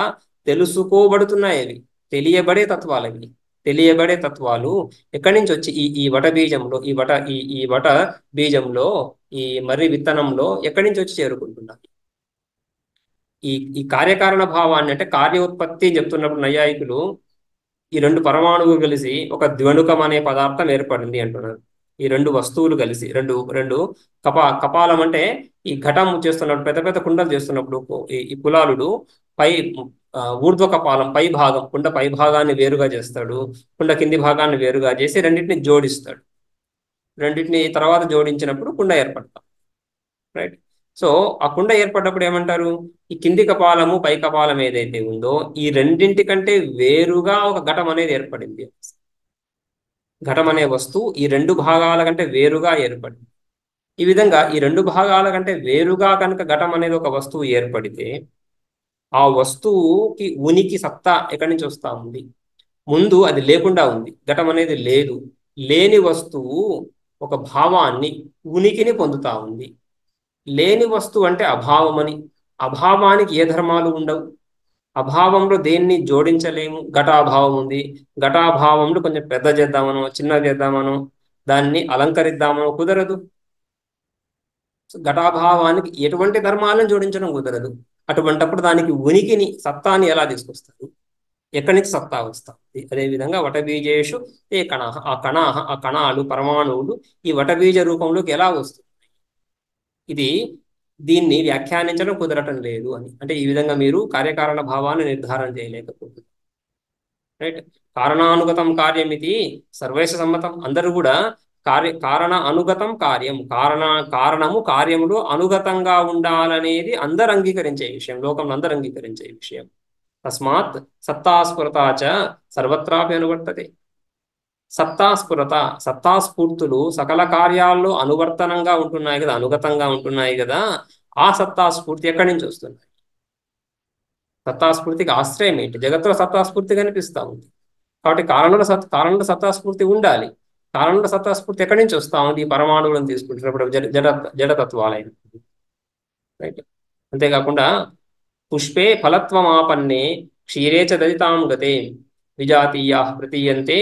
తెలుసుకోబడుతున్నాయి అవి, తెలియబడే తత్వాలు అవి. తెలియబడే తత్వాలు ఎక్కడి నుంచి వచ్చి ఈ వట బీజంలో, ఈ వట బీజంలో, ఈ మర్రి విత్తనంలో ఎక్కడి నుంచి వచ్చి చేరుకుంటున్నాయి? ఈ కార్యకారణ భావాన్ని, అంటే కార్యోత్పత్తి చెప్తున్నప్పుడు నైయాయికులు ఈ రెండు పరమాణువులు కలిసి ఒక ద్వణుకం అనే పదార్థం ఏర్పడింది అంటున్నారు. ఈ రెండు వస్తువులు కలిసి రెండు రెండు కపాలం అంటే ఈ ఘటం చేస్తున్నప్పుడు, పెద్ద పెద్ద కుండలు చేస్తున్నప్పుడు ఈ కులాలుడు పై ఊర్ధ్వ కపాలం పై భాగం, కుండ పై భాగాన్ని వేరుగా చేస్తాడు, కుండ కింది భాగాన్ని వేరుగా చేసి రెండింటిని జోడిస్తాడు. రెండింటిని తర్వాత జోడించినప్పుడు కుండ ఏర్పడతాం. రైట్? సో ఆ కుండ ఏర్పడ్డప్పుడు ఏమంటారు? ఈ కింది కపాలము పై కపాలం ఏదైతే ఉందో ఈ రెండింటి కంటే వేరుగా ఒక ఘటం అనేది ఏర్పడింది. ఘటం అనే వస్తువు ఈ రెండు భాగాల కంటే వేరుగా ఏర్పడింది. ఈ విధంగా ఈ రెండు భాగాల కంటే వేరుగా కనుక ఘటం అనేది ఒక వస్తువు ఏర్పడితే ఆ వస్తువుకి ఉనికి సత్తా ఎక్కడి నుంచి వస్తా ఉంది? ముందు అది లేకుండా ఉంది, ఘటం అనేది లేదు. లేని వస్తువు ఒక భావాన్ని, ఉనికిని పొందుతా ఉంది. లేని వస్తువు అంటే అభావమని. అభావానికి ఏ ధర్మాలు ఉండవు. అభావంలో దేన్ని జోడించలేము. ఘటాభావం ఉంది, ఘటాభావంలో కొంచెం పెద్ద చేద్దామనో చిన్న చేద్దామనో దాన్ని అలంకరిద్దామనో కుదరదు. ఘటాభావానికి ఎటువంటి ధర్మాలను జోడించడం కుదరదు. అటువంటప్పుడు దానికి ఉనికిని, సత్తాన్ని ఎలా తీసుకొస్తారు? ఎక్కడి నుంచి సత్తా వస్తుంది? అదేవిధంగా వటబీజేషు ఏ కణాః, ఆ కణాలు, పరమాణువులు ఈ వటబీజ రూపంలోకి ఎలా వస్తుంది? దీన్ని వ్యాఖ్యానించడం కుదరటం లేదు అని. అంటే ఈ విధంగా మీరు కార్యకారణ భావాన్ని నిర్ధారణ చేయలేకపోతుంది. రైట్? కారణానుగతం కార్యం ఇది సర్వేష సమ్మతం. అందరూ కూడా కారణ అనుగతం కార్యం, కారణము కార్యములు అనుగతంగా ఉండాలనేది అందరు అంగీకరించే విషయం, లోకంలో అందరు అంగీకరించే విషయం. తస్మాత్ సత్తాస్ఫురతాచ సర్వత్రాపి అనువర్తతే. సత్తాస్ఫురత, సత్తాస్ఫూర్తులు సకల కార్యాల్లో అనువర్తనంగా ఉంటున్నాయి కదా, అనుగతంగా ఉంటున్నాయి కదా. ఆ సత్తాస్ఫూర్తి ఎక్కడి నుంచి వస్తున్నాయి? సత్తాస్ఫూర్తికి ఆశ్రయం ఏంటి? జగత్తులో సత్తాస్ఫూర్తి కనిపిస్తూ ఉంది కాబట్టి కారణంలో సత్తాస్ఫూర్తి ఉండాలి. కారణంలో సత్తాస్ఫూర్తి ఎక్కడి నుంచి వస్తా ఉంది? ఈ పరమాణువులను తీసుకుంటున్నప్పుడు జడతత్వాలైన. రైట్? అంతేకాకుండా పుష్పే ఫలత్వమాపన్నే క్షీరే చ దదితాం గతే విజాతీయా ప్రతీయంతే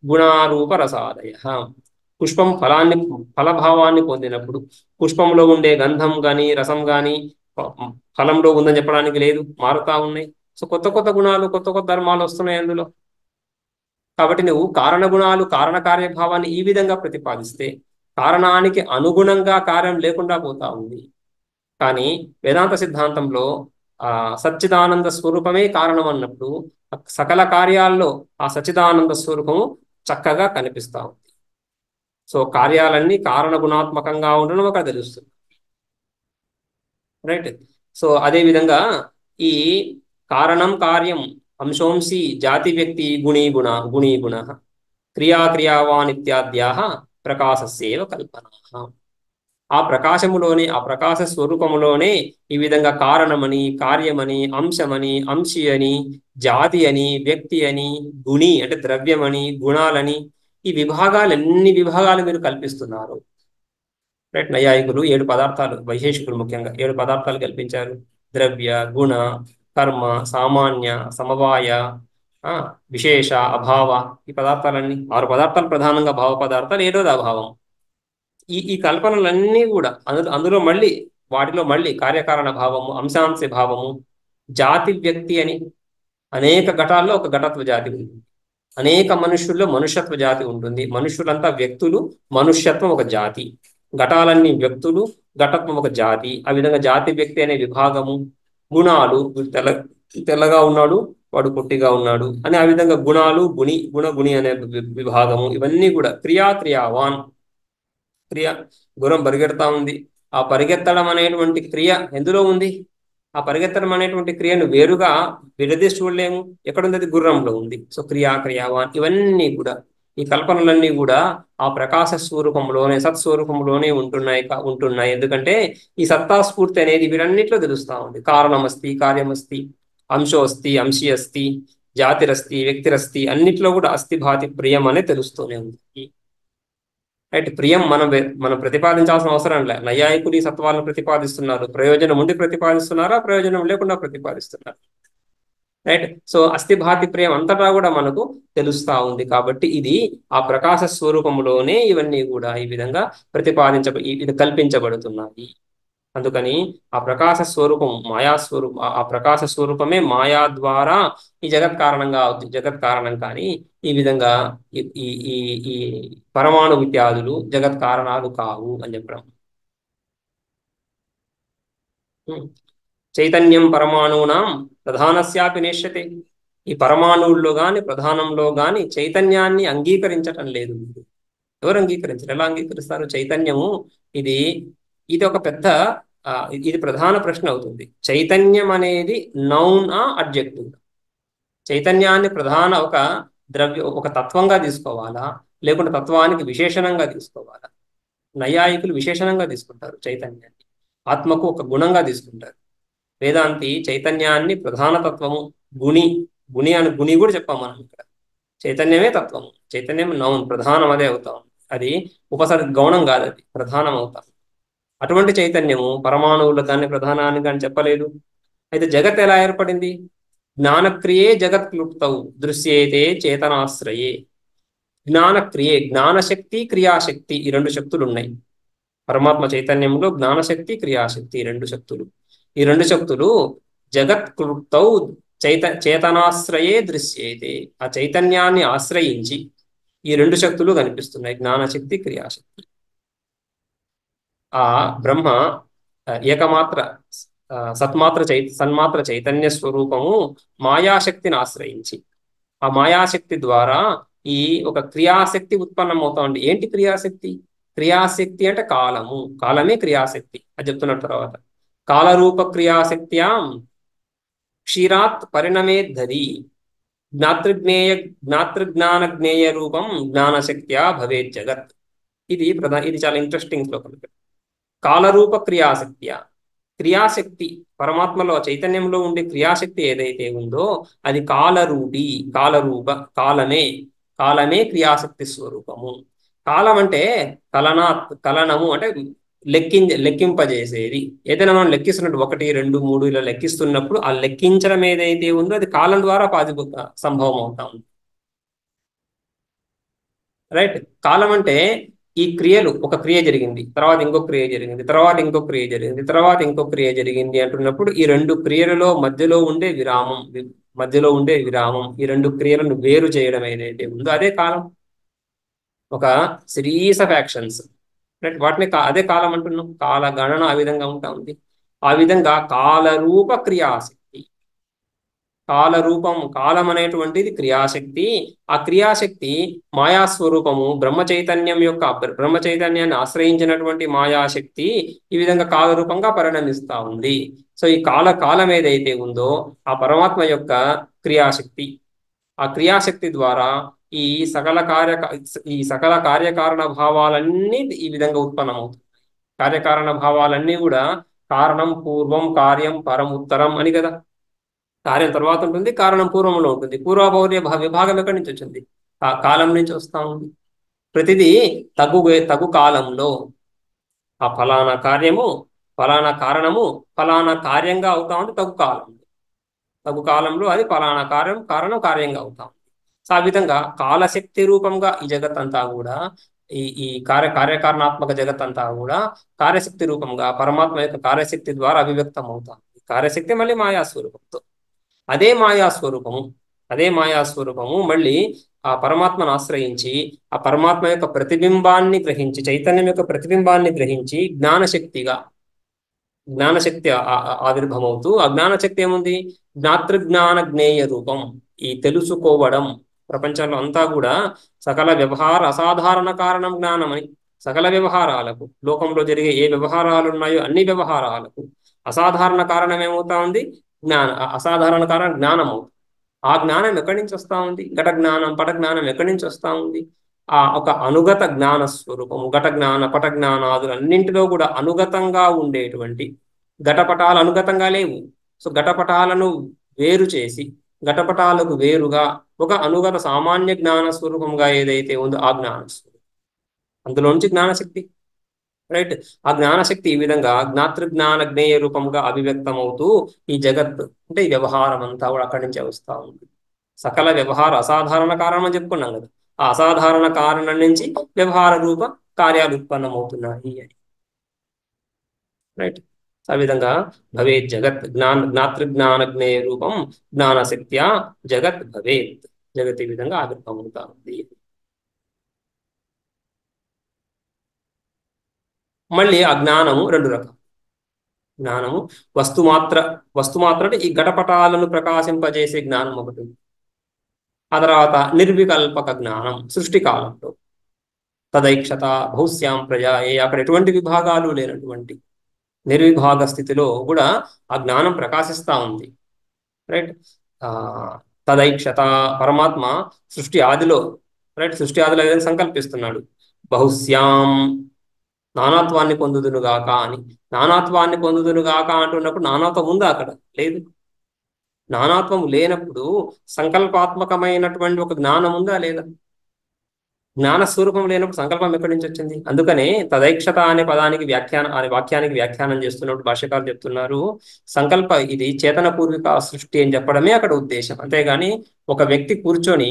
గుణారూప రసాదయ. పుష్పం ఫలభావాన్ని పొందినప్పుడు పుష్పంలో ఉండే గంధం కానీ రసం కానీ ఫలంలో ఉందని చెప్పడానికి లేదు, మారుతా ఉన్నాయి. సో కొత్త కొత్త గుణాలు, కొత్త కొత్త ధర్మాలు వస్తున్నాయి అందులో. కాబట్టి నువ్వు కారణ గుణాలు, కారణ కార్యభావాన్ని ఈ విధంగా ప్రతిపాదిస్తే కారణానికి అనుగుణంగా కార్యం లేకుండా పోతా ఉంది. కానీ వేదాంత సిద్ధాంతంలో సచ్చిదానంద స్వరూపమే కారణం అన్నప్పుడు సకల కార్యాల్లో ఆ సచ్చిదానంద స్వరూపము చక్కగా కనిపిస్తా ఉంది. సో కార్యాలన్నీ కారణ గుణాత్మకంగా ఉండడం అక్కడ తెలుస్తుంది. రైట్? సో అదేవిధంగా ఈ కారణం కార్యం అంశోంసి జాతి వ్యక్తి గుణీ గుణ క్రియాక్రియావాన్ ఇత్యాద్యాః ప్రకాశస్యేవ కల్పనాః. ఆ ప్రకాశములోనే ఆ ప్రకాశ స్వరూపములోనే ఈ విధంగా కారణమని, కార్యమని, అంశమని, అంశి అని, జాతి అని, వ్యక్తి అని, గుణి అంటే ద్రవ్యమని, గుణాలని ఈ విభాగాలు ఎన్ని విభాగాలు మీరు కల్పిస్తున్నారు. రైట్, నైయాయికులు 7 పదార్థాలు, వైశేషికులు ముఖ్యంగా 7 పదార్థాలు కల్పించారు. ద్రవ్య, గుణ, కర్మ, సామాన్య, సమవాయ, ఆ, విశేష, అభావ. ఈ పదార్థాలన్నీ 6 పదార్థాలు ప్రధానంగా భావ పదార్థాలు, ఏడోది అభావం. ఈ కల్పనలన్నీ కూడా అందులో మళ్ళీ వాటిలో మళ్ళీ కార్యకారణ భావము, అంశాంశ భావము, జాతి, వ్యక్తి అని అనేక ఘటాల్లో ఒక ఘటత్వ జాతి ఉంది. అనేక మనుషుల్లో మనుష్యత్వ జాతి ఉంటుంది. మనుషులంతా వ్యక్తులు, మనుష్యత్వం ఒక జాతి. ఘటాలన్నీ వ్యక్తులు, ఘటత్వం ఒక జాతి. ఆ విధంగా జాతి, వ్యక్తి అనే విభాగము. గుణాలు, వీడు తెల్లగా ఉన్నాడు, వాడు పొట్టిగా ఉన్నాడు అని ఆ విధంగా గుణాలు, గుణి అనే విభాగము. ఇవన్నీ కూడా క్రియావాన్. క్రియ, గుర్రం పరిగెడతా ఉంది. ఆ పరిగెత్తడం అనేటువంటి క్రియ ఎందులో ఉంది? ఆ పరిగెత్తడం అనేటువంటి క్రియను వేరుగా విడదీసి చూడలేము. ఎక్కడుంది? అది గుర్రంలో ఉంది. సో క్రియావాన్ ఇవన్నీ కూడా, ఈ కల్పనలన్నీ కూడా ఆ ప్రకాశ స్వరూపంలోనే, సత్స్వరూపంలోనే ఉంటున్నాయి. ఎందుకంటే ఈ సత్తా స్ఫూర్తి అనేది వీరన్నిట్లో తెలుస్తా ఉంది. కారణమస్తి, కార్యమస్తి, అంశోస్తి, అంశి అస్తి, జాతిరస్తి, వ్యక్తిరస్తి, అన్నిట్లో కూడా అస్థి భాతి ప్రియం అనే తెలుస్తూనే ఉంది. రైట్, ప్రియం మనం ప్రతిపాదించాల్సిన అవసరం లే. నైయాయికులు ఈ సత్వాలను ప్రతిపాదిస్తున్నారు. ప్రయోజనం ఉండి ప్రతిపాదిస్తున్నారా, ప్రయోజనం లేకుండా ప్రతిపాదిస్తున్నారు. రైట్, సో అస్థిభాతి ప్రియం అంతటా కూడా మనకు తెలుస్తా ఉంది. కాబట్టి ఇది ఆ ప్రకాశ స్వరూపంలోనే ఇవన్నీ కూడా ఈ విధంగా ఇది కల్పించబడుతున్నాయి. అందుకని ఆ ప్రకాశ స్వరూపం మాయాస్వరూపం, ఆ ప్రకాశ స్వరూపమే మాయా ద్వారా ఈ జగత్ కారణంగా అవుతుంది. జగత్ కారణం కానీ ఈ విధంగా ఈ ఈ ఈ ఈ పరమాణు ఇత్యాదులు జగత్ కారణాలు కావు అని చెప్పడం. చైతన్యం పరమాణువునాం ప్రధానస్యాపి నేష్యతే. ఈ పరమాణువుల్లో గాని ప్రధానంలో గాని చైతన్యాన్ని అంగీకరించటం లేదు. ఎవరు అంగీకరించారు? ఎలా అంగీకరిస్తారు? చైతన్యము ఇది ఇది ఒక పెద్ద ఇది ప్రధాన ప్రశ్న అవుతుంది. చైతన్యం అనేది నౌన్ అడ్జెక్టివ్? చైతన్యాన్ని ప్రధాన ఒక తత్వంగా తీసుకోవాలా, లేకుంటే తత్వానికి విశేషణంగా తీసుకోవాలా? నైయాయికులు విశేషణంగా తీసుకుంటారు చైతన్యాన్ని, ఆత్మకు ఒక గుణంగా తీసుకుంటారు. వేదాంతి చైతన్యాన్ని ప్రధాన తత్వము, గుణి కూడా చెప్పాం మనం ఇక్కడ. చైతన్యమే తత్వము, చైతన్యం నౌన్, ప్రధానం అదే అవుతాం. అది ఉపసర్గ గౌణం కాదు, అది ప్రధానం అవుతాం. అటువంటి చైతన్యము పరమాణువులు దాన్ని ప్రధానాన్ని కానీ చెప్పలేదు. అయితే జగత్ ఎలా ఏర్పడింది? జ్ఞానక్రియే జగత్ క్లుప్తవు దృశ్యేతే చేతనాశ్రయే. జ్ఞానక్రియే, జ్ఞానశక్తి, క్రియాశక్తి, ఈ 2 శక్తులు ఉన్నాయి పరమాత్మ చైతన్యంలో. జ్ఞానశక్తి, క్రియాశక్తి, 2 శక్తులు. ఈ 2 శక్తులు జగత్ క్లుప్తౌ చేతనాశ్రయే దృశ్యేతే. ఆ చైతన్యాన్ని ఆశ్రయించి ఈ 2 శక్తులు కనిపిస్తున్నాయి, జ్ఞానశక్తి, క్రియాశక్తి. ఆ బ్రహ్మ ఏకమాత్ర సన్మాత్ర చైతన్య స్వరూపము మాయాశక్తిని ఆశ్రయించి, ఆ మాయాశక్తి ద్వారా ఈ ఒక క్రియాశక్తి ఉత్పన్నమవుతా ఉంది. ఏంటి క్రియాశక్తి? క్రియాశక్తి అంటే కాలమే క్రియాశక్తి అది చెప్తున్న తర్వాత. కాలరూప క్రియాశక్త్యాం క్షీరాత్ పరిణమేద్ధరి జ్ఞాతృజ్ఞాన జ్ఞేయ రూపం జ్ఞానశక్త్యా భవేత్ జగత్. ఇది చాలా ఇంట్రెస్టింగ్ శ్లోకం. కాలరూప క్రియాశక్తి పరమాత్మలో చైతన్యంలో ఉండే క్రియాశక్తి ఏదైతే ఉందో అది కాలమే క్రియాశక్తి స్వరూపము. కాలం అంటే కలనము అంటే లెక్కింపజేసేది. ఏదైనా మనం లెక్కిస్తున్నట్టు 1, 2, 3 ఇలా లెక్కిస్తున్నప్పుడు ఆ లెక్కించడం ఏదైతే ఉందో అది కాలం ద్వారా సంభవం అవుతా ఉంది. రైట్, కాలం అంటే ఈ క్రియలు, ఒక క్రియ జరిగింది, తర్వాత ఇంకో క్రియ జరిగింది, తర్వాత ఇంకో క్రియ జరిగింది, తర్వాత ఇంకో క్రియ జరిగింది అంటున్నప్పుడు ఈ 2 క్రియలలో మధ్యలో ఉండే విరామం, ఈ 2 క్రియలను వేరు చేయడం ఏదైతే ఉందో అదే కాలం. ఒక సిరీస్ ఆఫ్ యాక్షన్స్, రైట్, వాటిని అదే కాలం అంటున్నాం. కాల గణన ఆ విధంగా ఉంటా ఉంది. ఆ విధంగా కాలరూప క్రియాశక్తి, కాలం అనేటువంటిది క్రియాశక్తి. ఆ క్రియాశక్తి మాయాస్వరూపము బ్రహ్మ చైతన్యాన్ని ఆశ్రయించినటువంటి మాయాశక్తి ఈ విధంగా కాలరూపంగా పరిణమిస్తా ఉంది. సో ఈ కాలం ఏదైతే ఉందో ఆ పరమాత్మ యొక్క క్రియాశక్తి, ఆ క్రియాశక్తి ద్వారా ఈ సకల కార్యకారణ భావాలన్నీ ఈ విధంగా ఉత్పన్నమవుతాయి. కార్యకారణ భావాలన్నీ కూడా కారణం పూర్వం, కార్యం పరం, ఉత్తరం అని కదా. కార్యం తర్వాత ఉంటుంది, కారణం పూర్వంలో ఉంటుంది. పూర్వభౌర్య విభాగం ఎక్కడి నుంచి వచ్చింది? ఆ కాలం నుంచి వస్తా ఉంది. ప్రతిదీ తగు తగు కాలంలో ఆ ఫలానా కార్యము, ఫలానా కారణము, ఫలానా కార్యంగా అవుతా ఉంది తగు కాలం. తగు కాలంలో అది ఫలానా కార్యం, కారణం కార్యంగా అవుతాం. సో ఆ విధంగా కాలశక్తి రూపంగా ఈ జగత్ అంతా కూడా, ఈ కార్యకారణాత్మక జగత్ అంతా కూడా కార్యశక్తి రూపంగా పరమాత్మ యొక్క కార్యశక్తి ద్వారా అభివ్యక్తం అవుతాం. కార్యశక్తి మళ్ళీ మాయాస్వరూపంతో, అదే మాయాస్వరూపము అదే మాయాస్వరూపము మళ్ళీ ఆ పరమాత్మను ఆశ్రయించి ఆ పరమాత్మ యొక్క ప్రతిబింబాన్ని గ్రహించి, చైతన్యం యొక్క ప్రతిబింబాన్ని గ్రహించి జ్ఞానశక్తి ఆవిర్భమవుతూ, ఆ జ్ఞానశక్తి ఏముంది? జ్ఞాతృజ్ఞాన జ్ఞేయ రూపం, ఈ తెలుసుకోవడం. ప్రపంచంలో అంతా కూడా సకల వ్యవహార అసాధారణ కారణం జ్ఞానం అని. సకల వ్యవహారాలకు, లోకంలో జరిగే ఏ వ్యవహారాలు ఉన్నాయో అన్ని వ్యవహారాలకు అసాధారణ కారణం ఏమవుతా ఉంది? అసాధారణ కారణం జ్ఞానం అవుతుంది. ఆ జ్ఞానం ఎక్కడి నుంచి వస్తా ఉంది? ఘట జ్ఞానం, పట జ్ఞానం ఎక్కడి నుంచి వస్తా ఉంది? ఆ ఒక అనుగత జ్ఞాన స్వరూపము, ఘట జ్ఞాన పట జ్ఞానాదులు అన్నింటిలో కూడా అనుగతంగా ఉండేటువంటి, ఘటపటాలు అనుగతంగా లేవు. సో ఘటపటాలను వేరు చేసి, ఘటపటాలకు వేరుగా ఒక అనుగత సామాన్య జ్ఞాన స్వరూపంగా ఏదైతే ఉందో ఆ జ్ఞాన స్వరూపం, అందులోంచి జ్ఞానశక్తి. రైట్. ఆ జ్ఞానశక్తి ఈ విధంగా జ్ఞాతృజ్ఞాన జ్ఞేయ రూపంగా అభివ్యక్తం అవుతూ ఈ జగత్ అంటే ఈ వ్యవహారం అంతా కూడా అక్కడి నుంచే వస్తూ ఉంది. సకల వ్యవహార అసాధారణ కారణం అని చెప్పుకున్నాం కదా. ఆ అసాధారణ కారణం నుంచి వ్యవహార రూప కార్యాలు ఉత్పన్నమవుతున్నాయి అని. రైట్. ఆ విధంగా భవేత్ జగత్ జ్ఞాతృజ్ఞాన జ్ఞేయ రూపం జ్ఞానశక్త్యా జగత్ భవేత్. జగత్ ఈ విధంగా ఆవిర్భవమవుతా ఉంది. మళ్ళీ ఆ జ్ఞానము రెండు రకాలు. జ్ఞానము వస్తుమాత్ర అంటే ఈ ఘటపటాలను ప్రకాశింపజేసే జ్ఞానం ఒకటి. ఆ తర్వాత నిర్వికల్పక జ్ఞానం సృష్టి కాలంలో. తదైక్షత బహుశ్యాం ప్రజాయే, అక్కడ ఎటువంటి విభాగాలు లేనటువంటి నిర్విభాగ స్థితిలో కూడా ఆ జ్ఞానం ప్రకాశిస్తా ఉంది. రైట్. ఆ తదైక్షత, పరమాత్మ సృష్టి ఆదిలో, రైట్, సృష్టి ఆదిలో ఏదైనా సంకల్పిస్తున్నాడు. బహుశ్యాం, నానాత్వాన్ని పొందుదునుగాక అని. నానాత్వాన్ని పొందుదునుగాక అంటున్నప్పుడు నానాత్వం ఉందా? అక్కడ లేదు. నానాత్వం లేనప్పుడు సంకల్పాత్మకమైనటువంటి ఒక జ్ఞానం ఉందా లేదా? జ్ఞాన స్వరూపం లేనప్పుడు సంకల్పం ఎక్కడి నుంచి వచ్చింది? అందుకనే తదైక్షత అనే పదానికి వాక్యానికి వ్యాఖ్యానం చేస్తున్నప్పుడు భాష్యకారులు చెప్తున్నారు, సంకల్ప ఇది చేతన పూర్విక సృష్టి అని చెప్పడమే అక్కడ ఉద్దేశం. అంతేగాని ఒక వ్యక్తి కూర్చొని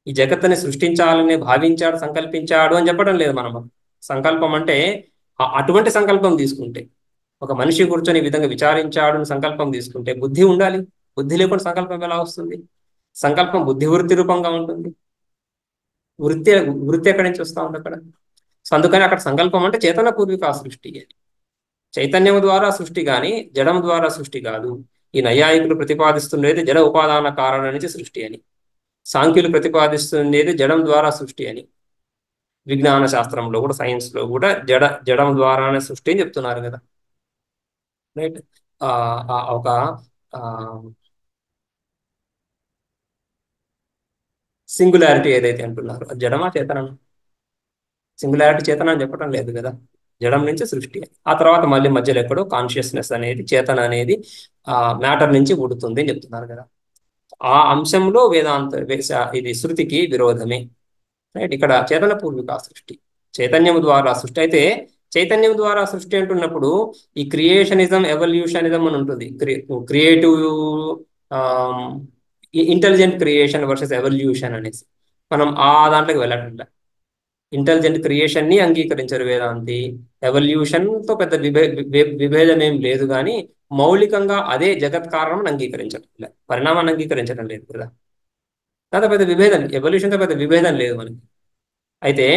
ఈ జగత్తుని సృష్టించాలని భావించాడు, సంకల్పించాడు అని చెప్పడం లేదు మనం. సంకల్పం అంటే అటువంటి సంకల్పం తీసుకుంటే, ఒక మనిషి కూర్చొని ఈ విధంగా విచారించాడు అని సంకల్పం తీసుకుంటే బుద్ధి ఉండాలి. బుద్ధి లేకుండా సంకల్పం ఎలా వస్తుంది? సంకల్పం బుద్ధి వృత్తి రూపంగా ఉంటుంది. వృత్తి వృత్తి ఎక్కడి నుంచి వస్తా ఉంది అక్కడ? సో అందుకని అక్కడ సంకల్పం అంటే చేతన పూర్విక సృష్టి అని. చైతన్యం ద్వారా సృష్టి కానీ జడం ద్వారా సృష్టి కాదు. ఈ నైయాయికులు ప్రతిపాదిస్తుండేది జడ ఉపాదాన కారణం నుంచి సృష్టి అని. సాంఖ్యులు ప్రతిపాదిస్తుండేది జడం ద్వారా సృష్టి అని. విజ్ఞాన శాస్త్రంలో కూడా, సైన్స్ లో కూడా జడం ద్వారానే సృష్టి అని చెప్తున్నారు కదా. రైట్. ఒక సింగులారిటీ ఏదైతే అంటున్నారు, అది జడమా చేతనం? సింగులారిటీ చేతన అని చెప్పడం లేదు కదా. జడం నుంచి సృష్టి. ఆ తర్వాత మళ్ళీ మధ్యలో ఎక్కడో కాన్షియస్నెస్ అనేది, చేతన అనేది మ్యాటర్ నుంచి పుడుతుంది అని చెప్తున్నారు కదా. ఆ అంశంలో ఇది శృతికి విరోధమే. రైట్. ఇక్కడ చేతన పూర్విక సృష్టి, చైతన్యం ద్వారా సృష్టి. అయితే చైతన్యం ద్వారా సృష్టి అంటున్నప్పుడు ఈ క్రియేషనిజం, ఎవల్యూషనిజం అని ఉంటుంది. Creative, intelligent creation versus evolution అనేసి మనం ఆ దాంట్లోకి వెళ్ళట్లే. ఇంటెలిజెంట్ క్రియేషన్ ని అంగీకరించరు వేదాంతి. ఎవల్యూషన్ తో పెద్ద విభేదం ఏం లేదు, కానీ మౌలికంగా అదే జగత్ కారణం అంగీకరించడం లేదు, పరిణామాన్ని అంగీకరించడం లేదు కదా. దాంతో పెద్ద విభేదం, ఎవల్యూషన్తో పెద్ద విభేదం లేదు మనకి. అయితే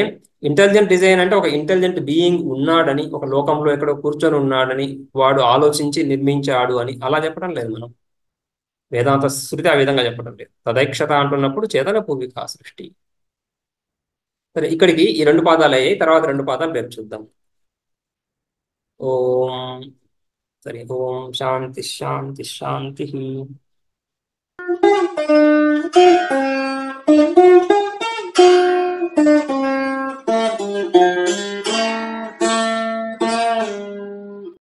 ఇంటెలిజెంట్ డిజైన్ అంటే ఒక ఇంటెలిజెంట్ బీయింగ్ ఉన్నాడని, ఒక లోకంలో ఎక్కడో కూర్చొని ఉన్నాడని, వాడు ఆలోచించి నిర్మించాడు అని అలా చెప్పడం లేదు మనం. వేదాంత శృతి ఆ విధంగా చెప్పడం లేదు. తదైక్షత అంటున్నప్పుడు చేతన పూర్విక సృష్టి. సరే, ఇక్కడికి ఈ రెండు పాదాలు అయ్యాయి. తర్వాత రెండు పాదాలు రేపు చూద్దాం. ఓం సరే. ఓం శాంతి శాంతి శాంతి.